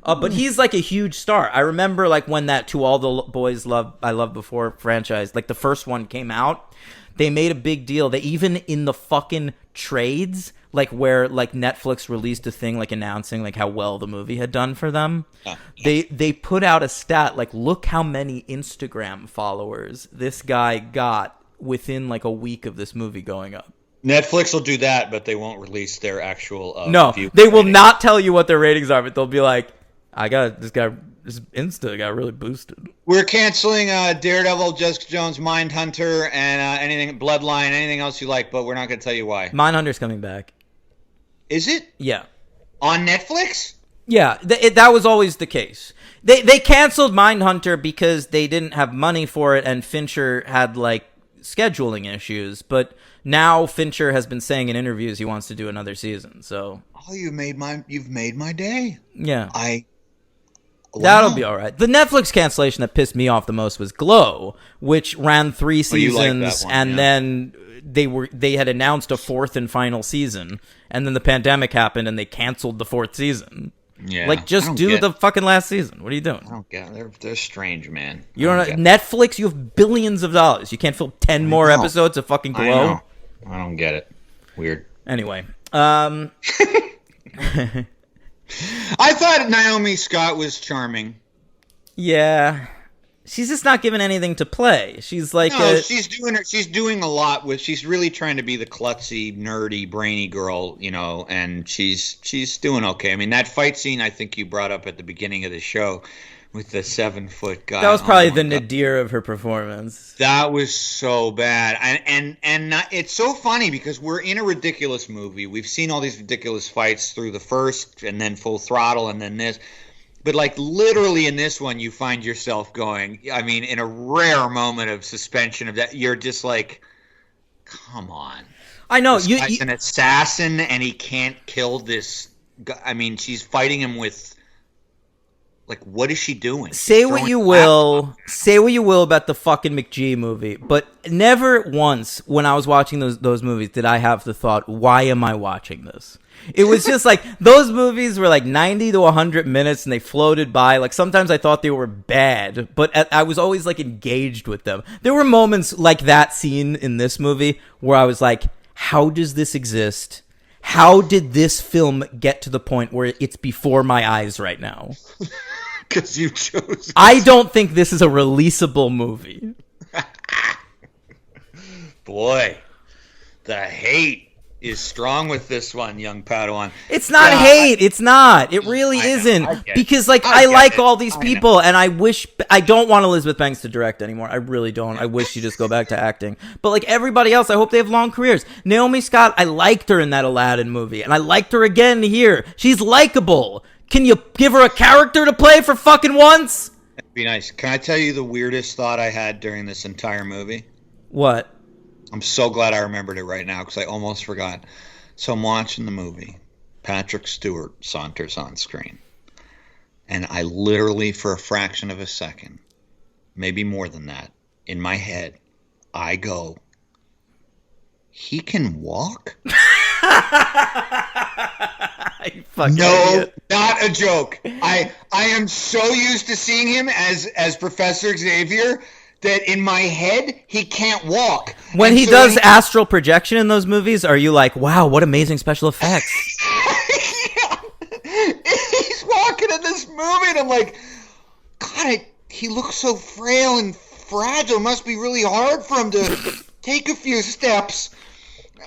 But he's like a huge star. I remember like when that To All the Boys I Loved Before franchise, like the first one came out, they made a big deal. They even in the fucking trades, like where like Netflix released a thing like announcing like how well the movie had done for them. They put out a stat like, look how many Instagram followers this guy got within like a week of this movie going up. Netflix will do that, but they won't release their actual No, view they will ratings. not tell you what their ratings are, but they'll be like, I got this guy his Insta got really boosted. We're canceling Daredevil, Jessica Jones, Mindhunter, and anything Bloodline, anything else you like, but we're not going to tell you why. Mindhunter's coming back. Is it? Yeah. On Netflix? Yeah, that was always the case. They canceled Mindhunter because they didn't have money for it, and Fincher had like scheduling issues. But now Fincher has been saying in interviews he wants to do another season. So you've made my day. Yeah, Wow. That'll be all right. The Netflix cancellation that pissed me off the most was Glow, which ran 3 seasons, and then they had announced a 4th and final season, and then the pandemic happened and they canceled the 4th season. Yeah, like just do the fucking last season. What are you doing? I don't get it. They're strange, man. You don't know Netflix. You have billions of dollars. You can't film 10 more episodes of fucking Glow. I don't get it. Weird. Anyway, I thought Naomi Scott was charming. Yeah, she's just not given anything to play. She's like she's doing a lot with. She's really trying to be the klutzy, nerdy, brainy girl, and she's doing okay. I mean, that fight scene I think you brought up at the beginning of the show with the 7-foot guy. That was probably the nadir of her performance. That was so bad, and it's so funny because we're in a ridiculous movie. We've seen all these ridiculous fights through the first, and then Full Throttle, and then this. But like literally in this one, you find yourself going. I mean, in a rare moment of suspension of that, you're just like, "Come on!" I know this guy's an assassin, and he can't kill this guy. I mean, she's fighting him with. Like, what is she doing? Say what you will about the fucking McGee movie, but never once when I was watching those movies did I have the thought, why am I watching this? It was just like, those movies were like 90 to 100 minutes and they floated by. Like, sometimes I thought they were bad, but I was always like engaged with them. There were moments like that scene in this movie where I was like, how does this exist? How did this film get to the point where it's before my eyes right now? Because you chose. I don't think this is a releasable movie. Boy, the hate is strong with this one, young Padawan. It's not hate. It's not. It really isn't. Because, like, I like all these people, and I don't want Elizabeth Banks to direct anymore. I really don't. I wish she'd just go back to acting. But, like, everybody else, I hope they have long careers. Naomi Scott, I liked her in that Aladdin movie, and I liked her again here. She's likable. Can you give her a character to play for fucking once? That'd be nice. Can I tell you the weirdest thought I had during this entire movie? What? I'm so glad I remembered it right now because I almost forgot. So I'm watching the movie. Patrick Stewart saunters on screen. And I literally, for a fraction of a second, maybe more than that, in my head, I go, he can walk? No, idiot. Not a joke. I am so used to seeing him as Professor Xavier that in my head he can't walk. When he does astral projection in those movies, are you like, wow, what amazing special effects? Yeah. He's walking in this movie and I'm like, God, he looks so frail and fragile. It must be really hard for him to take a few steps.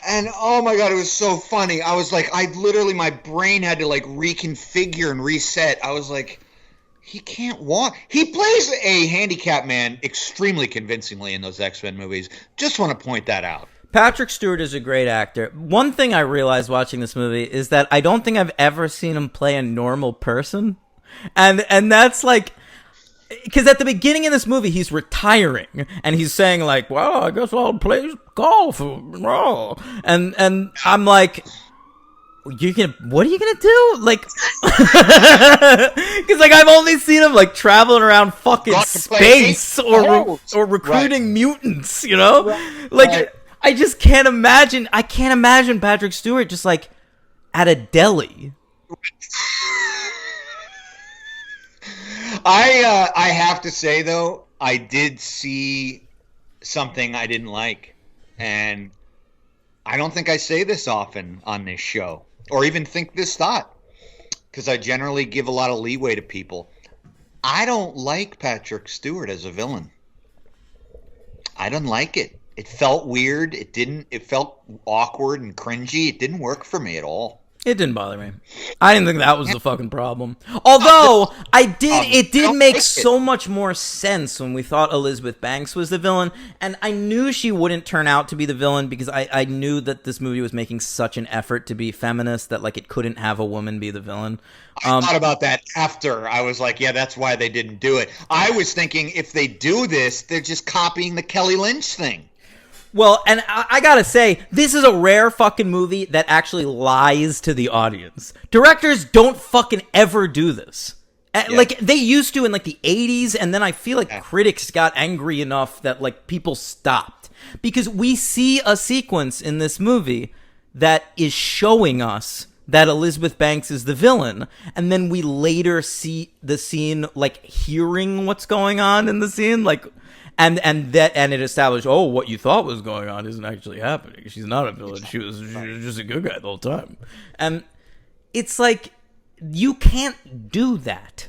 And oh my God, it was so funny. I was like, my brain had to like reconfigure and reset. I was like, he can't walk. He plays a handicapped man extremely convincingly in those X-Men movies. Just want to point that out. Patrick Stewart is a great actor. One thing I realized watching this movie is that I don't think I've ever seen him play a normal person. And that's like, because at the beginning of this movie, he's retiring, and he's saying like, "Well, I guess I'll play golf." And I'm like, what are you gonna do? Like, because like I've only seen him like traveling around fucking space or recruiting mutants, you know? Like, I just can't imagine. I can't imagine Patrick Stewart just like at a deli. I have to say though, I did see something I didn't like, and I don't think I say this often on this show, or even think this thought, because I generally give a lot of leeway to people. I don't like Patrick Stewart as a villain. I don't like it. It felt weird. It felt awkward and cringy. It didn't work for me at all. It didn't bother me. I didn't think that was the fucking problem. Although it did make so much more sense when we thought Elizabeth Banks was the villain, and I knew she wouldn't turn out to be the villain because I knew that this movie was making such an effort to be feminist that like it couldn't have a woman be the villain. I thought about that after. I was like, yeah, that's why they didn't do it. I was thinking if they do this, they're just copying the Kelly Lynch thing. Well, and I gotta say, this is a rare fucking movie that actually lies to the audience. Directors don't fucking ever do this. Yeah. Like, they used to in, like, the 80s, and then I feel like critics got angry enough that, like, people stopped. Because we see a sequence in this movie that is showing us that Elizabeth Banks is the villain, and then we later see the scene, like, hearing what's going on in the scene, like... And it established, oh, what you thought was going on isn't actually happening. She's not a villain. She was just a good guy the whole time. And it's like, you can't do that.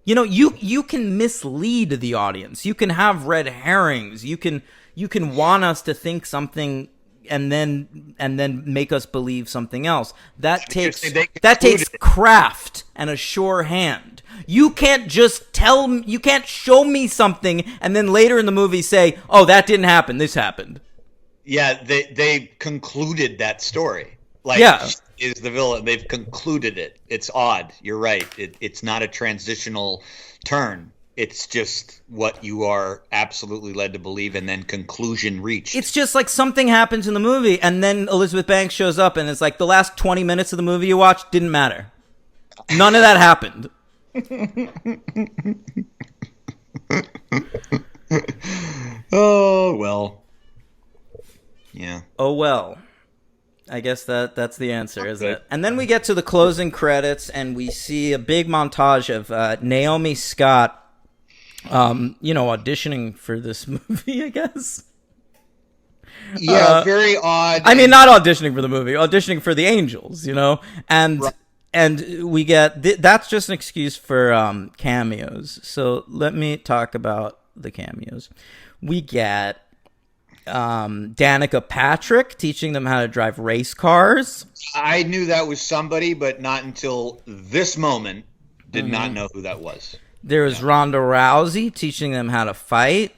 You know, you can mislead the audience. You can have red herrings. You can want us to think something and then make us believe something else. That takes craft and a sure hand. You can't just you can't show me something and then later in the movie say, oh, that didn't happen, this happened. Yeah, they concluded that story. Like, is the villain. They've concluded it. It's odd. You're right. It's not a transitional turn. It's just what you are absolutely led to believe and then conclusion reached. It's just like something happens in the movie and then Elizabeth Banks shows up and it's like the last 20 minutes of the movie you watched didn't matter. None of that happened. Oh, well. Yeah. Oh, well. I guess that's the answer, isn't it? And then we get to the closing credits and we see a big montage of Naomi Scott, auditioning for this movie, I guess. Yeah, very odd. I mean, not auditioning for the movie, auditioning for the Angels, you know? And... Right. And we get... that's just an excuse for cameos. So let me talk about the cameos. We get Danica Patrick teaching them how to drive race cars. I knew that was somebody, but not until this moment did not know who that was. There was Ronda Rousey teaching them how to fight.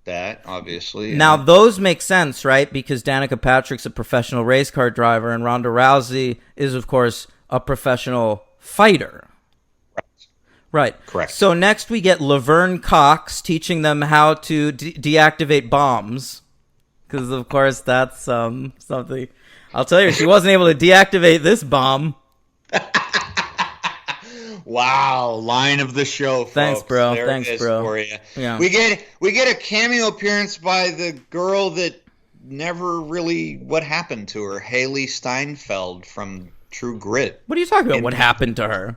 That, obviously. Now, those make sense, right? Because Danica Patrick's a professional race car driver, and Ronda Rousey is, of course... a professional fighter. Right. Correct. So next we get Laverne Cox teaching them how to deactivate bombs. Because, of course, that's something. I'll tell you, she wasn't able to deactivate this bomb. Wow. Line of the show, folks. Thanks, bro. There Thanks, it is bro. For you. Yeah. We get a cameo appearance by the girl that never really... What happened to her? Haley Steinfeld from... True Grit. What are you talking about? What happened to her?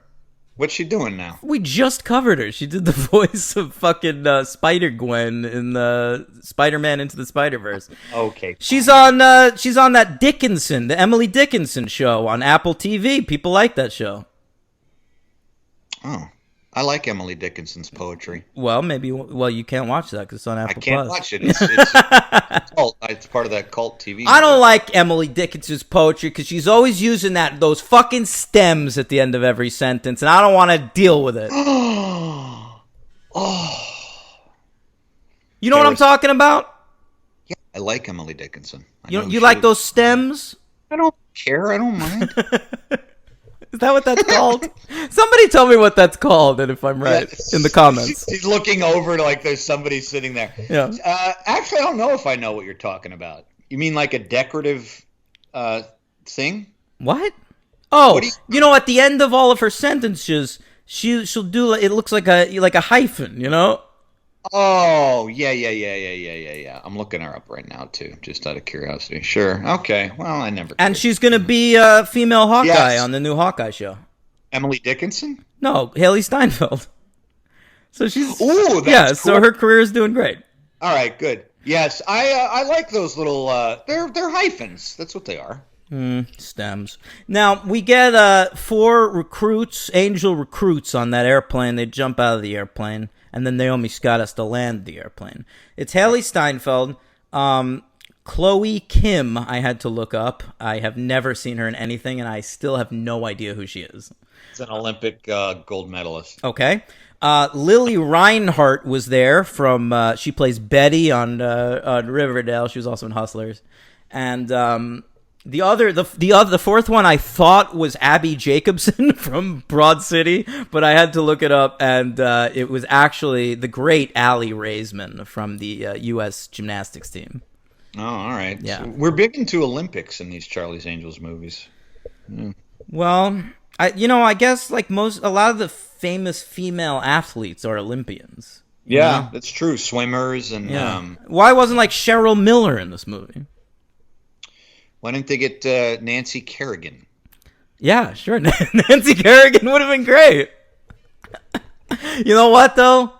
What's she doing now? We just covered her. She did the voice of fucking Spider-Gwen in the Spider-Man Into the Spider-Verse. Okay. She's on that Dickinson, the Emily Dickinson show on Apple TV. People like that show. Oh. I like Emily Dickinson's poetry. Well, you can't watch that because it's on Apple I can't Plus. watch it. It's cult. It's part of that cult TV. I don't like Emily Dickinson's poetry because she's always using those fucking stems at the end of every sentence, and I don't want to deal with it. You know what I'm talking about? Yeah, I like Emily Dickinson. You like those stems? I don't care. I don't mind. Is that what that's called? Somebody tell me what that's called, and if I'm right, in the comments. He's looking over to like there's somebody sitting there. Yeah. Actually, I don't know if I know what you're talking about. You mean like a decorative thing? What? Oh, you know, at the end of all of her sentences, she'll do. It looks like a hyphen, you know? Oh, yeah. I'm looking her up right now, too, just out of curiosity. Sure. Okay. Well, I never... And she's going to be a female Hawkeye on the new Hawkeye show. Emily Dickinson? No, Haley Steinfeld. So she's... Ooh, that's yeah, cool. So her career is doing great. All right, good. Yes, I like those little... They're hyphens. That's what they are. Stems. Now, we get 4 recruits, angel recruits on that airplane. They jump out of the airplane. And then Naomi Scott has to land the airplane. It's Haley Steinfeld, Chloe Kim, I had to look up. I have never seen her in anything, and I still have no idea who she is. She's an Olympic gold medalist. Okay. Lily Reinhart was there from. She plays Betty on Riverdale. She was also in Hustlers, and the fourth one I thought was Abby Jacobson from Broad City, but I had to look it up, and it was actually the great Aly Raisman from the U.S. gymnastics team. Oh, all right. Yeah. So we're big into Olympics in these Charlie's Angels movies. Well, I guess like a lot of the famous female athletes are Olympians. Yeah, that's true. Swimmers and Why wasn't like Cheryl Miller in this movie? why didn't they get Nancy Kerrigan? Yeah, sure. Nancy Kerrigan would have been great. You know what though?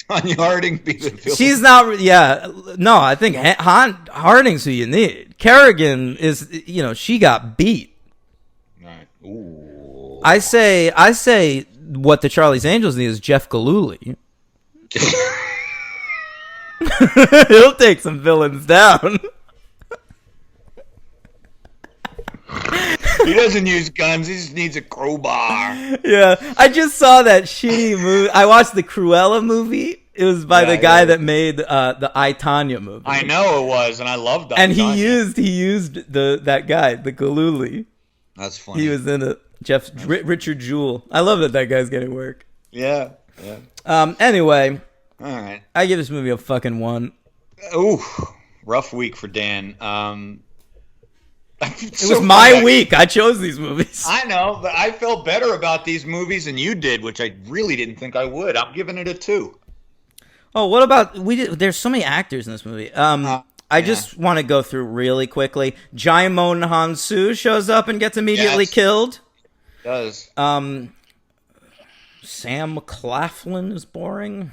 Tanya Harding be the villain. She's not. Yeah, no. I think Harding's who you need. Kerrigan is. She got beat. All right. Ooh. I say what the Charlie's Angels need is Jeff Galooly. He'll take some villains down. He doesn't use guns. He just needs a crowbar. Yeah, I just saw that shitty movie. I watched the Cruella movie. It was by the guy that made the I, Tonya movie. I know it was, and I loved that. And he used that guy, the Galooly. That's funny. He was in it. Richard Jewell. I love that guy's getting work. Yeah. Anyway, All right. I give this movie a fucking 1. Ooh, rough week for Dan. It was my week. I chose these movies. I know, but I felt better about these movies than you did, which I really didn't think I would. I'm giving it a 2. Oh, what about there's so many actors in this movie. I just want to go through really quickly. Jaimon Hansu shows up and gets immediately killed. Does. Sam Claflin is boring.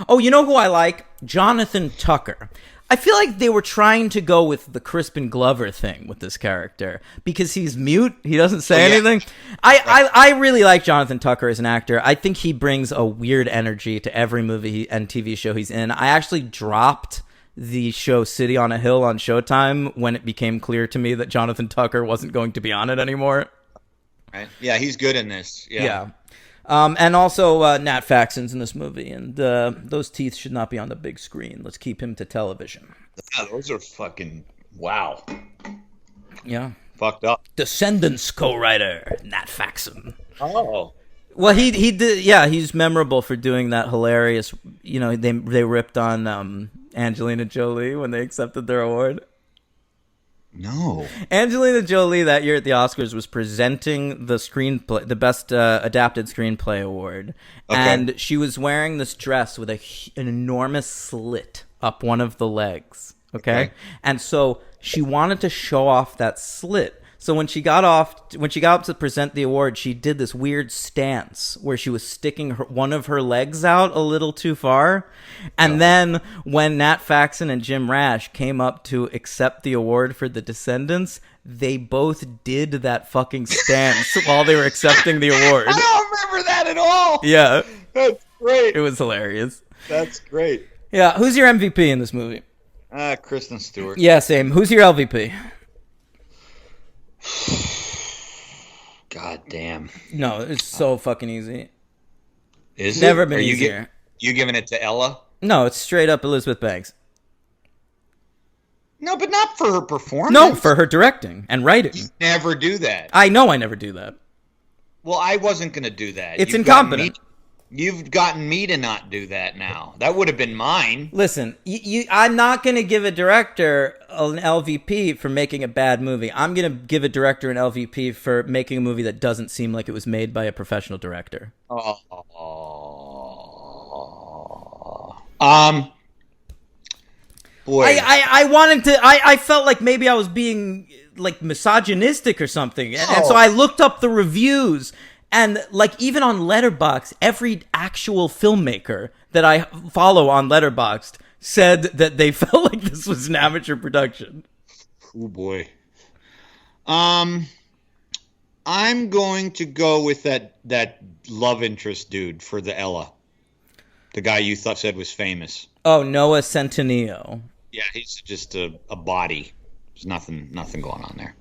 Oh, you know who I like? Jonathan Tucker. I feel like they were trying to go with the Crispin Glover thing with this character because he's mute. He doesn't say anything. I really like Jonathan Tucker as an actor. I think he brings a weird energy to every movie and TV show he's in. I actually dropped the show City on a Hill on Showtime when it became clear to me that Jonathan Tucker wasn't going to be on it anymore. Right. Yeah, he's good in this. Yeah. And also Nat Faxon's in this movie, and those teeth should not be on the big screen. Let's keep him to television. Yeah, those are fucking wow. Yeah. Fucked up. Descendants co-writer Nat Faxon. Oh. Well, he did. Yeah, he's memorable for doing that hilarious. They ripped on Angelina Jolie when they accepted their award. No. Angelina Jolie that year at the Oscars was presenting the screenplay, the best adapted screenplay award, and she was wearing this dress with an enormous slit up one of the legs. Okay, and so she wanted to show off that slit. So when she got up to present the award, she did this weird stance where she was sticking one of her legs out a little too far. And then when Nat Faxon and Jim Rash came up to accept the award for The Descendants, they both did that fucking stance while they were accepting the award. I don't remember that at all. Yeah. That's great. It was hilarious. That's great. Yeah. Who's your MVP in this movie? Kristen Stewart. Yeah, same. Who's your LVP? God damn. No, it's so fucking easy. Is it? Never been easier. You giving it to Ella? No, it's straight up Elizabeth Banks. No, but not for her performance. No, for her directing and writing. You never do that. I know I never do that. Well, I wasn't going to do that. It's incompetent. You've gotten me to not do that now. That would have been mine. Listen, I'm not going to give a director an LVP for making a bad movie. I'm going to give a director an LVP for making a movie that doesn't seem like it was made by a professional director. Boy. I wanted to. I felt like maybe I was being like misogynistic or something, and so I looked up the reviews. And, like, even on Letterboxd, every actual filmmaker that I follow on Letterboxd said that they felt like this was an amateur production. Oh, boy. I'm going to go with that love interest dude for the Ella. The guy you said was famous. Oh, Noah Centineo. Yeah, he's just a body. There's nothing going on there.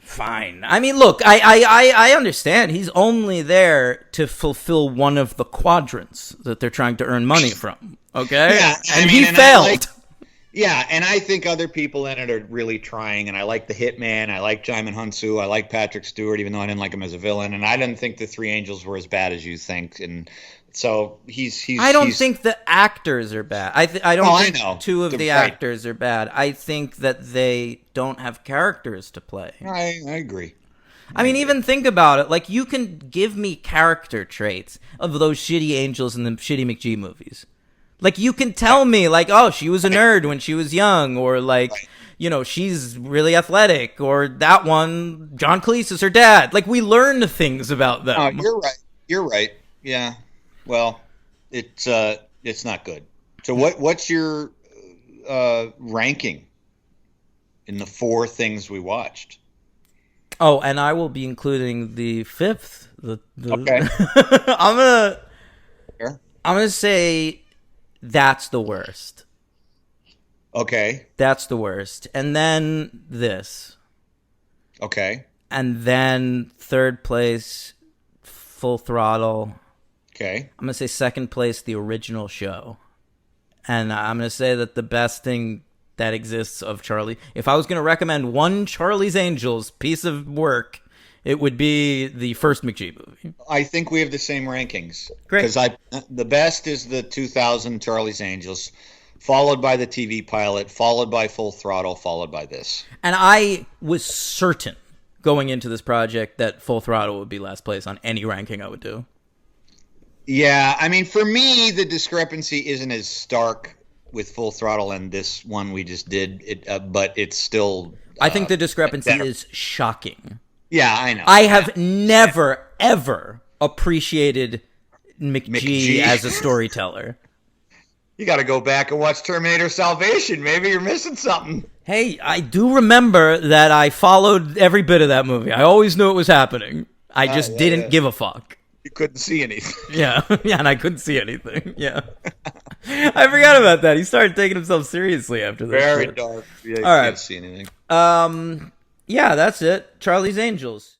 Fine. I mean, look, I understand. He's only there to fulfill one of the quadrants that they're trying to earn money from. Okay? Yeah, I and mean, he and failed. Yeah, and I think other people in it are really trying. And I like the Hitman. I like Jaimin Hunsu. I like Patrick Stewart, even though I didn't like him as a villain. And I didn't think the Three Angels were as bad as you think. And so I don't think the actors are bad. I don't Oh, I think know. two of the Right. actors are bad. I think that they don't have characters to play. I agree. I mean, even think about it. Like, you can give me character traits of those shitty angels in the shitty McGee movies. Like, you can tell me, like, oh, she was a nerd when she was young, or like, you know, she's really athletic, or that one, John Cleese is her dad. Like, we learn things about them. Oh, you're right. You're right. Yeah. Well, it's not good. So what's your ranking in the four things we watched? Oh, and I will be including the fifth. Okay. Sure. I'm gonna say that's the worst. Okay. That's the worst. And then this. Okay. And then third place, Full Throttle. Okay. I'm going to say second place, the original show. And I'm going to say that the best thing that exists of Charlie, if I was going to recommend one Charlie's Angels piece of work, it would be the first McGee movie. I think we have the same rankings. Great. Because the best is the 2000 Charlie's Angels, followed by the TV pilot, followed by Full Throttle, followed by this. And I was certain going into this project that Full Throttle would be last place on any ranking I would do. Yeah, I mean, for me, the discrepancy isn't as stark with Full Throttle and this one we just did, but it's still... I think the discrepancy better. is shocking. Yeah, I know. I have never, ever appreciated McGee as a storyteller. You got to go back and watch Terminator Salvation. Maybe you're missing something. Hey, I do remember that I followed every bit of that movie. I always knew it was happening. I just didn't give a fuck. You couldn't see anything. Yeah, yeah, and I couldn't see anything. Yeah. I forgot about that. He started taking himself seriously after this. Very shit. dark. Yeah, you All right. can't see anything. Yeah, that's it. Charlie's Angels.